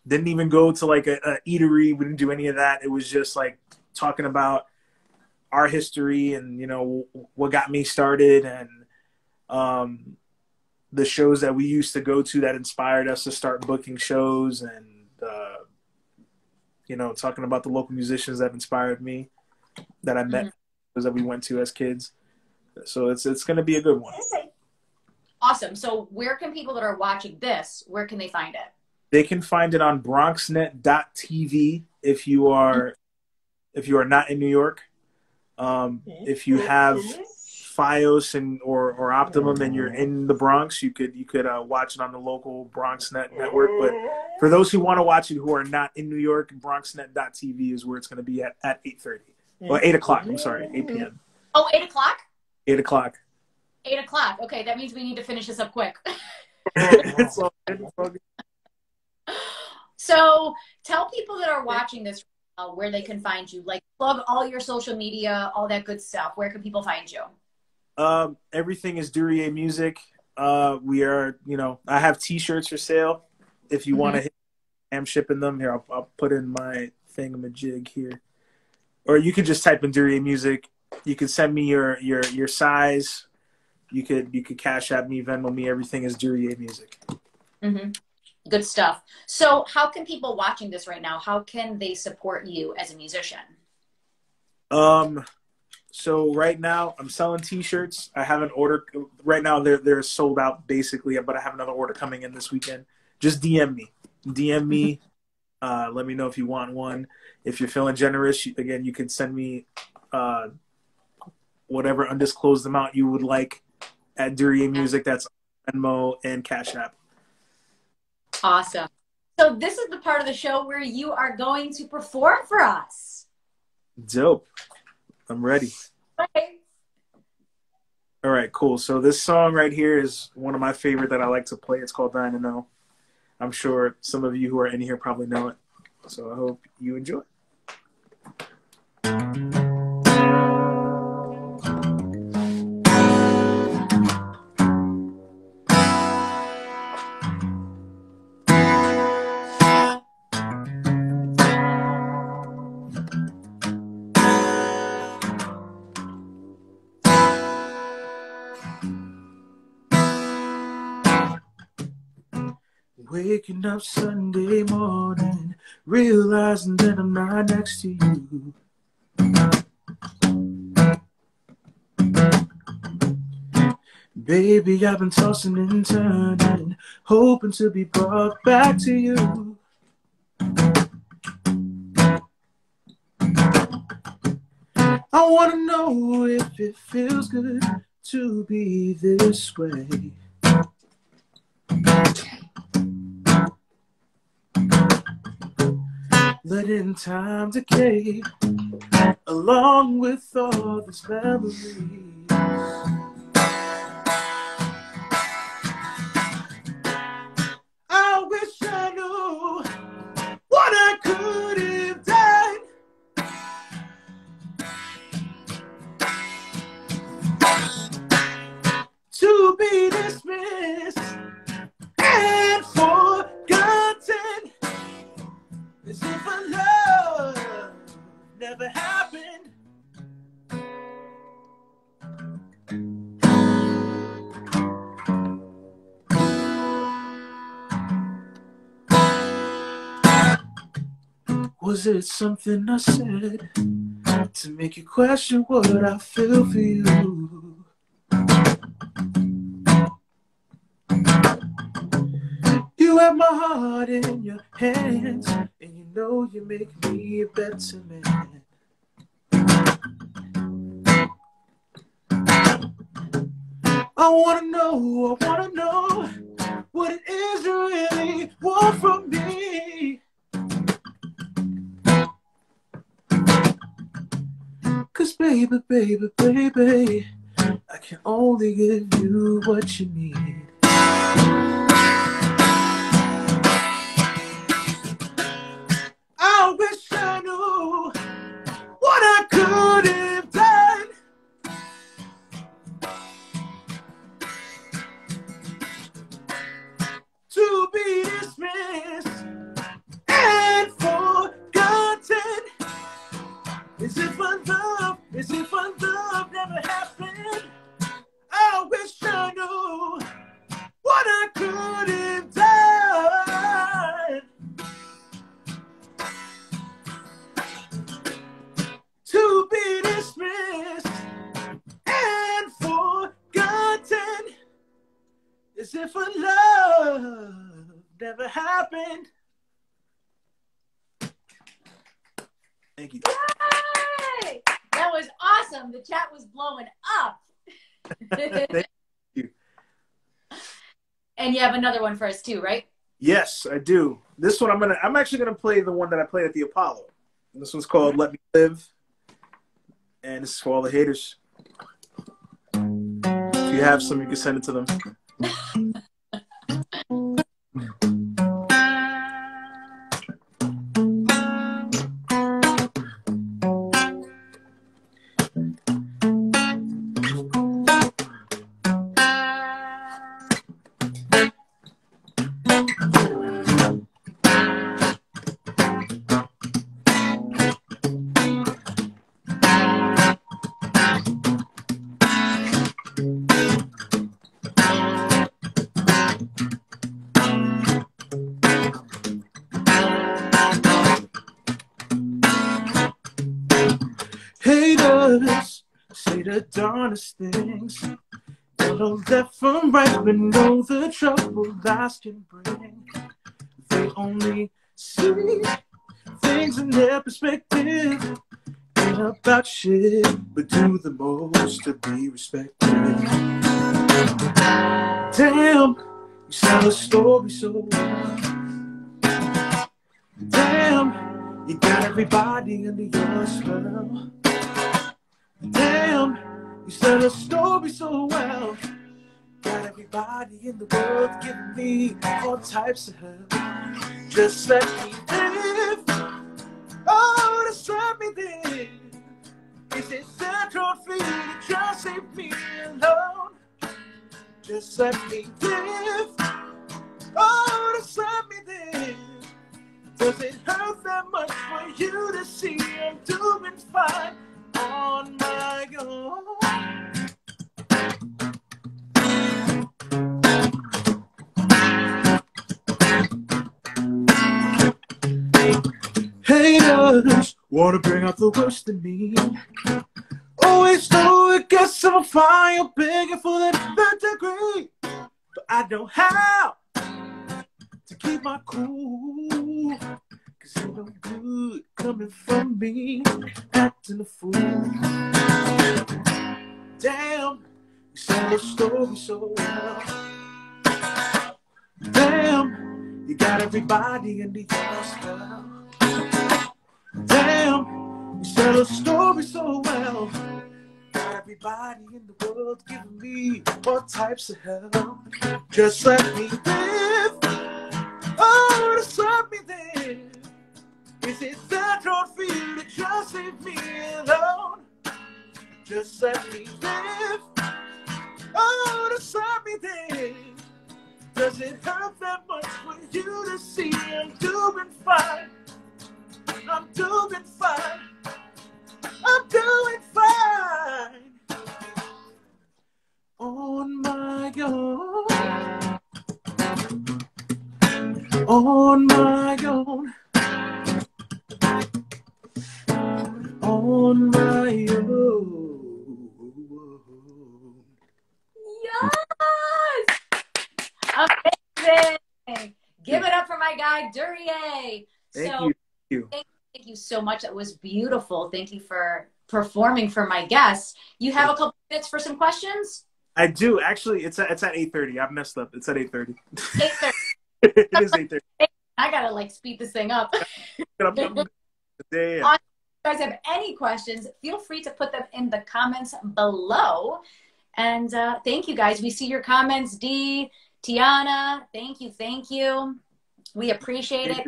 Didn't even go to like a eatery. We didn't do any of that. It was just like talking about our history and, you know, what got me started and the shows that we used to go to that inspired us to start booking shows and, you know, talking about the local musicians that inspired me, that I met, that we went to as kids. So it's going to be a good one. Awesome. So where can people that are watching this, where can they find it? They can find it on bronxnet.tv if you are not in New York. If you have Fios and or Optimum and you're in the Bronx, you could watch it on the local BronxNet network. But for those who want to watch it who are not in New York, BronxNet.tv is where it's going to be at 8:30. Well, 8 o'clock. I'm sorry, 8 p.m. Oh, 8 o'clock? 8 o'clock. 8 o'clock. Okay, that means we need to finish this up quick. It's all good. It's all good. So tell people that are watching this where they can find you. Like, plug all your social media, all that good stuff. Where can people find you? Everything is Durieux Music. We are, you know, I have T-shirts for sale. If you want to hit, I'm shipping them here. I'll put in my thingamajig here, or you could just type in Durieux Music. You could send me your size. You could Cash App me, Venmo me. Everything is Durieux Music. Good stuff. So how can people watching this right now, how can they support you as a musician? So right now I'm selling T-shirts. I have an order right now. They're sold out basically, but I have another order coming in this weekend. Just DM me. Let me know if you want one. If you're feeling generous, again, you can send me whatever undisclosed amount you would like at Durieux Music. That's Venmo and Cash App. Awesome. So this is the part of the show where you are going to perform for us. Dope. I'm ready. Okay. All right, cool. So this song right here is one of my favorite that I like to play. It's called Dying to Know. I'm sure some of you who are in here probably know it. So I hope you enjoy. Waking up Sunday morning, realizing that I'm not next to you. Baby, I've been tossing and turning, hoping to be brought back to you. I want to know if it feels good to be this way. Letting time decay along with all these memories. I wish I knew what I could have done to be dismissed and forgotten. As if our love never happened. Was it something I said to make you question what I feel for you? You have my heart in your hands, and you know you make me a better man. I wanna know what it is you really want from me. 'Cause baby, baby, baby, I can only give you what you need. as if our love never happened. Thank you. Yay! That was awesome. The chat was blowing up. Thank you. And you have another one for us too, right? Yes, I do. This one I'm actually gonna play the one that I played at the Apollo. This one's called "Let Me Live," and this is for all the haters. If you have some, you can send it to them. Haters say the darndest things. Don't know left from right, but know the trouble lies can bring. They only see things in their perspective. Ain't about shit, but do the most to be respected. Damn, you sell a story so well. Damn, you got everybody under your spell. Damn, you sell a story so well. Got everybody in the world giving me all types of help. Just let me live. Oh, just let me live. Is it that hard for you to just leave me alone? Just let me live. Oh, just let me live. Does it hurt that much for you to see I'm doing fine on my own? Haters wanna bring out the worst in me. Always know it gets so fire, begging for that third degree. But I know how to keep my cool, 'cause ain't no good coming from me, acting a fool. Damn, you sell a story so well. Damn, you got everybody under your spell. Damn, you sell a story so well. Got everybody in the world giving me all types of help. Just let me live. Oh, just let me live. Is it that hard for you to just leave me alone? Just let me live. Oh, just let me live. Does it hurt that much for you to see I'm doing fine? I'm doing fine. I'm doing fine. On my own. On my own. On my own. Yes! Amazing! Give it up for my guy, Durieux. Thank you. Thank you so much. That was beautiful. Thank you for performing for my guests. You have a couple minutes for some questions? I do. Actually, it's at 8:30. I've messed up. It's at 8:30. 8:30. It is 8:30. I gotta like speed this thing up. Damn. If you guys have any questions, feel free to put them in the comments below. And thank you guys. We see your comments, Dee, Tiana. Thank you. We appreciate it.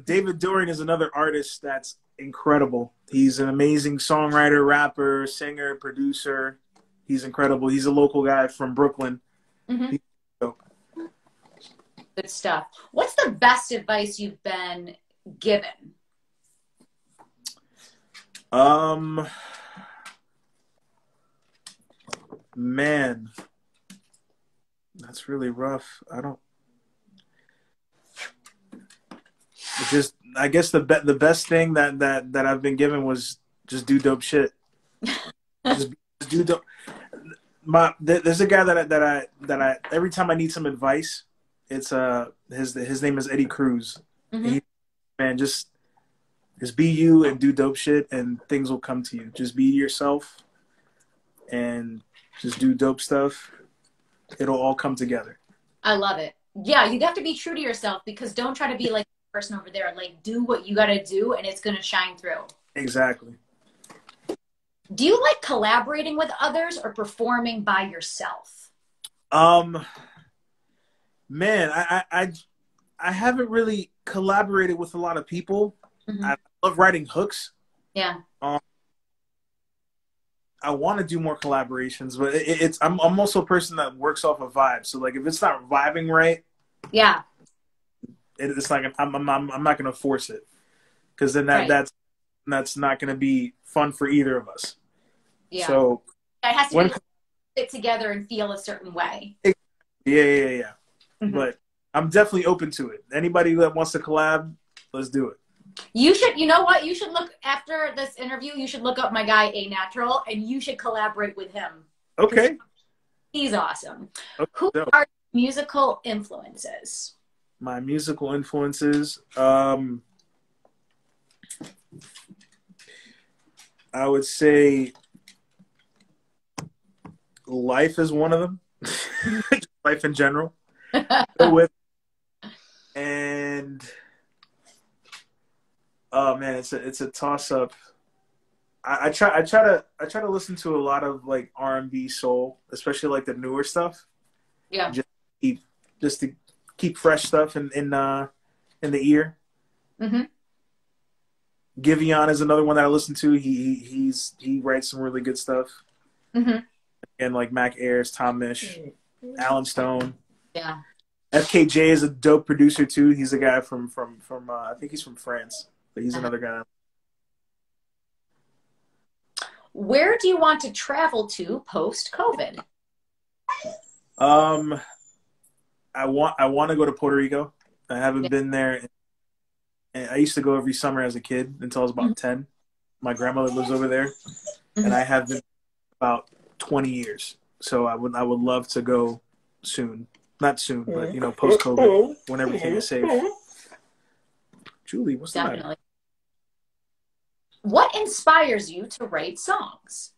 David Durieux is another artist that's incredible. He's an amazing songwriter, rapper, singer, producer. He's incredible. He's a local guy from Brooklyn. Mm-hmm. Good stuff. What's the best advice you've been given? Man, that's really rough. I guess the best thing that I've been given was just do dope shit. just do dope. There's a guy that I every time I need some advice, it's his name is Eddie Cruz. Mm-hmm. Man, just be you and do dope shit, and things will come to you. Just be yourself and just do dope stuff. It'll all come together. I love it. Yeah, you have to be true to yourself, because don't try to be like the person over there. Like, do what you got to do, and it's going to shine through. Exactly. Do you like collaborating with others or performing by yourself? Man, I haven't really collaborated with a lot of people. Mm-hmm. I love writing hooks. Yeah. I want to do more collaborations, but I'm also a person that works off a vibe. So like, if it's not vibing right, yeah, it's like I'm not gonna force it, because then that's not gonna be fun for either of us. Yeah. So it has to fit together and feel a certain way. Yeah. Mm-hmm. But I'm definitely open to it. Anybody that wants to collab, let's do it. You know what? You should look, after this interview, you should look up my guy, A Natural, and you should collaborate with him. Okay. He's awesome. Okay. Who are your musical influences? My musical influences, I would say Life is one of them. Life in general. And oh man, it's a toss up. I try to listen to a lot of like R&B, soul, especially like the newer stuff. Yeah. Just to keep fresh stuff in the ear. Mm-hmm. Giveon is another one that I listen to. He writes some really good stuff. Mm-hmm. And like Mac Ayres, Tom Misch, Alan Stone. Yeah. FKJ is a dope producer too. He's a guy from I think he's from France, but he's another guy. Where do you want to travel to post-COVID? I want to go to Puerto Rico. I haven't been there. And I used to go every summer as a kid until I was about 10. My grandmother lives over there, and I have been about 20 years. So I would love to go soon. Not soon, but post COVID, when everything is safe. Julie, what's the matter? What inspires you to write songs?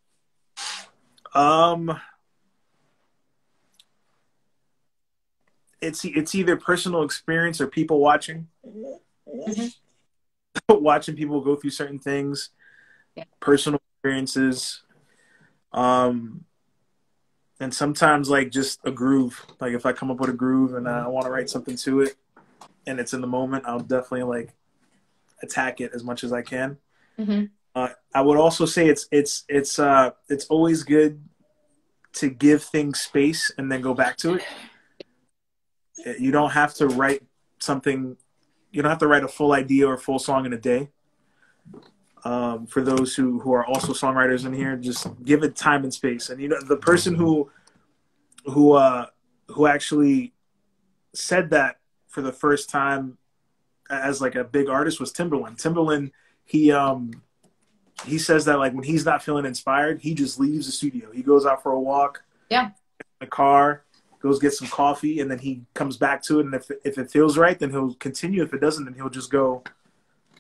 It's either personal experience or people watching. Mm-hmm. Watching people go through certain things, personal experiences, and sometimes like just a groove. Like if I come up with a groove and I want to write something to it, and it's in the moment, I'll definitely like attack it as much as I can. Mm-hmm. I would also say it's always good to give things space and then go back to it. You don't have to write something. You don't have to write a full idea or full song in a day. For those who are also songwriters in here, just give it time and space. And the person who actually said that for the first time as like a big artist was Timbaland. Timbaland, he says that like when he's not feeling inspired, he just leaves the studio. He goes out for a walk. Yeah. In the car. Goes get some coffee, and then he comes back to it. And if it feels right, then he'll continue. If it doesn't, then he'll just go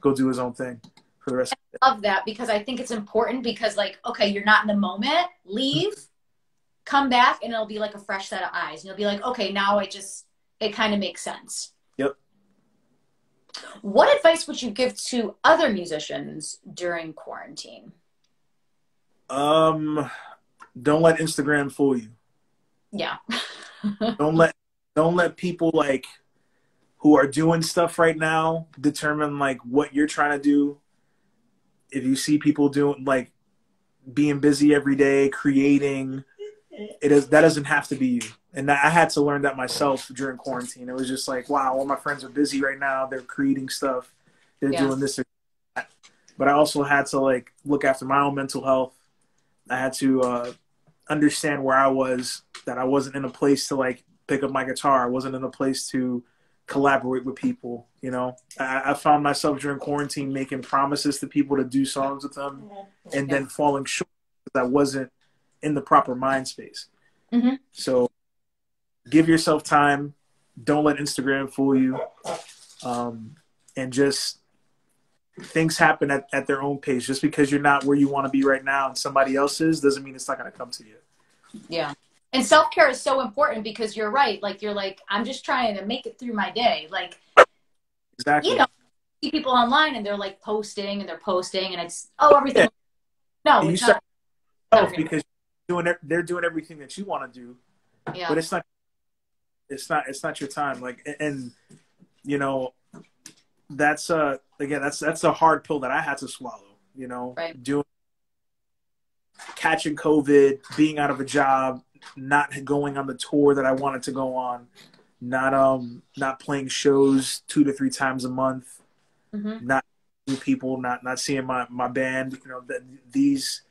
do his own thing for the rest of the day. I love that, because I think it's important, because like, okay, you're not in the moment, leave, come back, and it'll be like a fresh set of eyes. And you'll be like, okay, now it kind of makes sense. Yep. What advice would you give to other musicians during quarantine? Don't let Instagram fool you. Yeah. Don't let people like who are doing stuff right now determine like what you're trying to do. If you see people doing like being busy every day, creating, that doesn't have to be you. And I had to learn that myself during quarantine. It was just like, wow, all my friends are busy right now. They're creating stuff. They're doing this or that. But I also had to like look after my own mental health. I had to understand where I was, that I wasn't in a place to like pick up my guitar. I wasn't in a place to collaborate with people. I found myself during quarantine making promises to people to do songs with them and then falling short because I wasn't in the proper mind space. So give yourself time. Don't let Instagram fool you. And just things happen at their own pace. Just because you're not where you want to be right now and somebody else is, doesn't mean it's not going to come to you. Yeah. And self-care is so important because you're right. Like, you're like, I'm just trying to make it through my day. Like, exactly. You know, see people online and they're like posting and it's, oh, everything. Yeah. No, it's not. Because they're doing everything that you want to do. Yeah. But it's not your time. Like, and you know, that's again, that's a hard pill that I had to swallow, you know, right. Catching COVID, being out of a job, not going on the tour that I wanted to go on, not playing shows 2 to 3 times a month, not seeing people, not seeing my band, you know, these,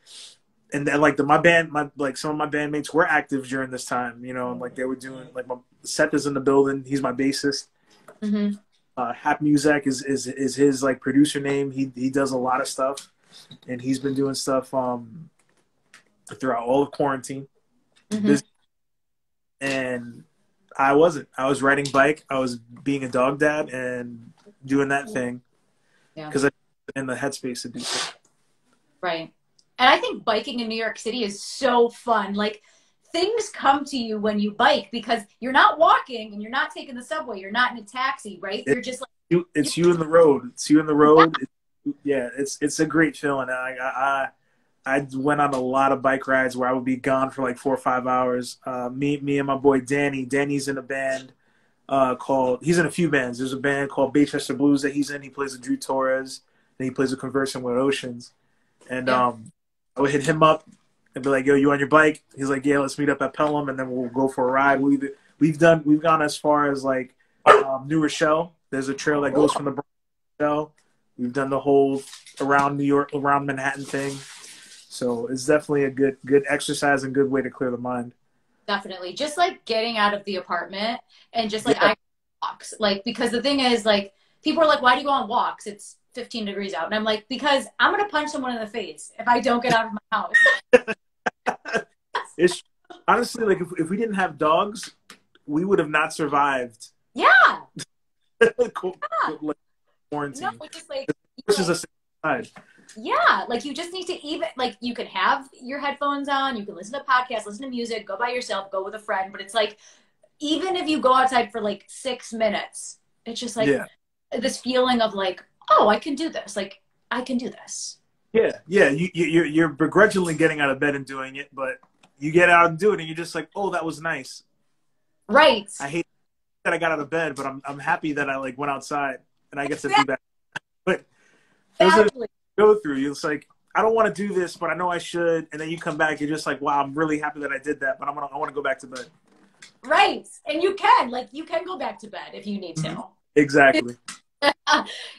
and then like my band, some of my bandmates were active during this time, you know, and like they were doing, like, Seth is in the building, he's my bassist. Hap Music is his like producer name. He does a lot of stuff, and he's been doing stuff throughout all of quarantine. And I was riding bike, I was being a dog dad and doing that thing because I'm in the headspace to do so. Right. And I think biking in New York City is so fun. Like, things come to you when you bike because you're not walking and you're not taking the subway. You're not in a taxi, right? You're just like, it's you in the road. It's you in the road. Yeah, it's a great feeling. I went on a lot of bike rides where I would be gone for like 4 or 5 hours. Me and my boy Danny. Danny's in a band he's in a few bands. There's a band called Baychester Blues that he's in. He plays with Drew Torres, and he plays with Conversing with Oceans. And I would hit him up and be like, "Yo, you on your bike?" He's like, "Yeah, let's meet up at Pelham, and then we'll go for a ride." We've gone as far as like New Rochelle. There's a trail that goes from the Bronx. We've done the whole around New York, around Manhattan thing. So it's definitely a good exercise and good way to clear the mind. Definitely. Just like getting out of the apartment and just like I walks. Like, because the thing is, like, people are like, "Why do you go on walks? It's 15 degrees out." And I'm like, because I'm going to punch someone in the face if I don't get out of my house. It's honestly, like, if we didn't have dogs, we would have not survived. Yeah. Like, quarantine. No, it's just like, Yeah, like you just need to even, like, you can have your headphones on, you can listen to podcasts, listen to music, go by yourself, go with a friend, but it's like, even if you go outside for like 6 minutes, it's just like this feeling of like, oh, I can do this. Like, I can do this. Yeah, you're begrudgingly getting out of bed and doing it, but you get out and do it, and you're just like, oh, that was nice. Right. I hate that I got out of bed, but I'm happy that I like went outside and I get to do that. But Exactly. Go through. It's like, I don't want to do this, but I know I should. And then you come back, you're just like, wow, I'm really happy that I did that, but I want to go back to bed. Right. And you can go back to bed if you need to. Exactly.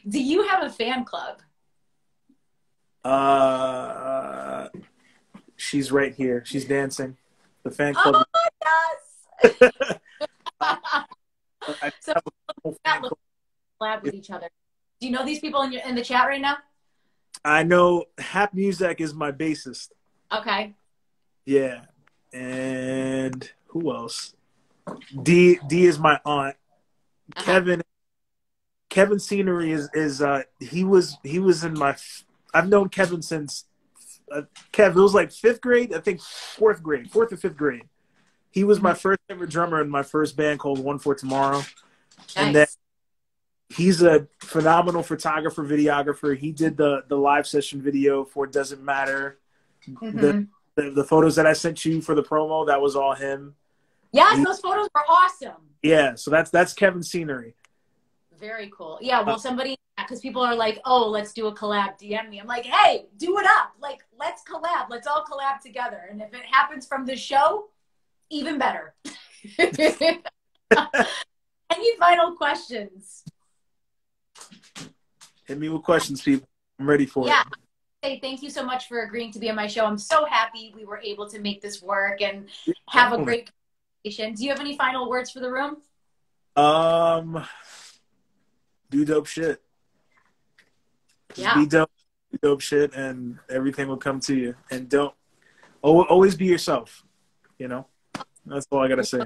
Do you have a fan club? She's right here. She's dancing. The fan club. Oh, yes. So collab with each other. Do you know these people in the chat right now? I know Hap Music is my bassist. Okay. Yeah. And who else? D is my aunt. Kevin Scenery is he was in my, I've known Kevin since Kev, it was like 5th grade, I think 4th or 5th grade. He was my first ever drummer in my first band called One for Tomorrow. Nice. And then he's a phenomenal photographer, videographer. He did the live session video for Doesn't Matter. Mm-hmm. The photos that I sent you for the promo, that was all him. Yes, those photos were awesome. Yeah, so that's Kevin Scenery. Very cool. Yeah, well, somebody, because people are like, oh, let's do a collab, DM me. I'm like, hey, do it up. Like, let's collab. Let's all collab together. And if it happens from the show, even better. Any final questions? Hit me with questions, people. I'm ready for it. Hey, thank you so much for agreeing to be on my show. I'm so happy we were able to make this work and have a great conversation. Do you have any final words for the room? Do dope shit. Yeah. Be dope, do dope shit, and everything will come to you. And don't always be yourself, you know? That's all I gotta say.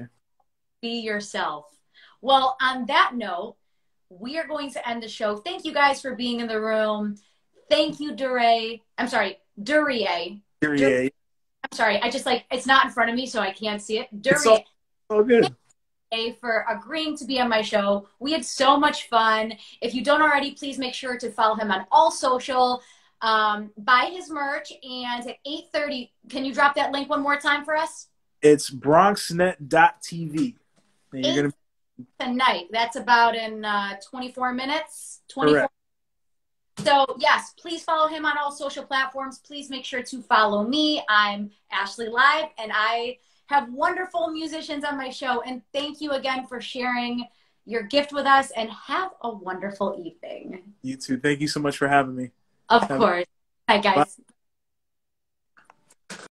Be yourself. Well, on that note, we are going to end the show. Thank you guys for being in the room. Thank you, Durieux. I'm sorry, Durieux. Durieux. I'm sorry. I just it's not in front of me, so I can't see it. It's Durieux. all good. For agreeing to be on my show. We had so much fun. If you don't already, please make sure to follow him on all social. Buy his merch, and at 8:30, can you drop that link one more time for us? It's bronxnet.tv. And you're gonna tonight. That's about in 24 minutes. 24. Correct. So yes, please follow him on all social platforms. Please make sure to follow me. I'm Ashley Live, and I have wonderful musicians on my show. And thank you again for sharing your gift with us, and have a wonderful evening. You too. Thank you so much for having me. Of course. Bye, guys. Bye.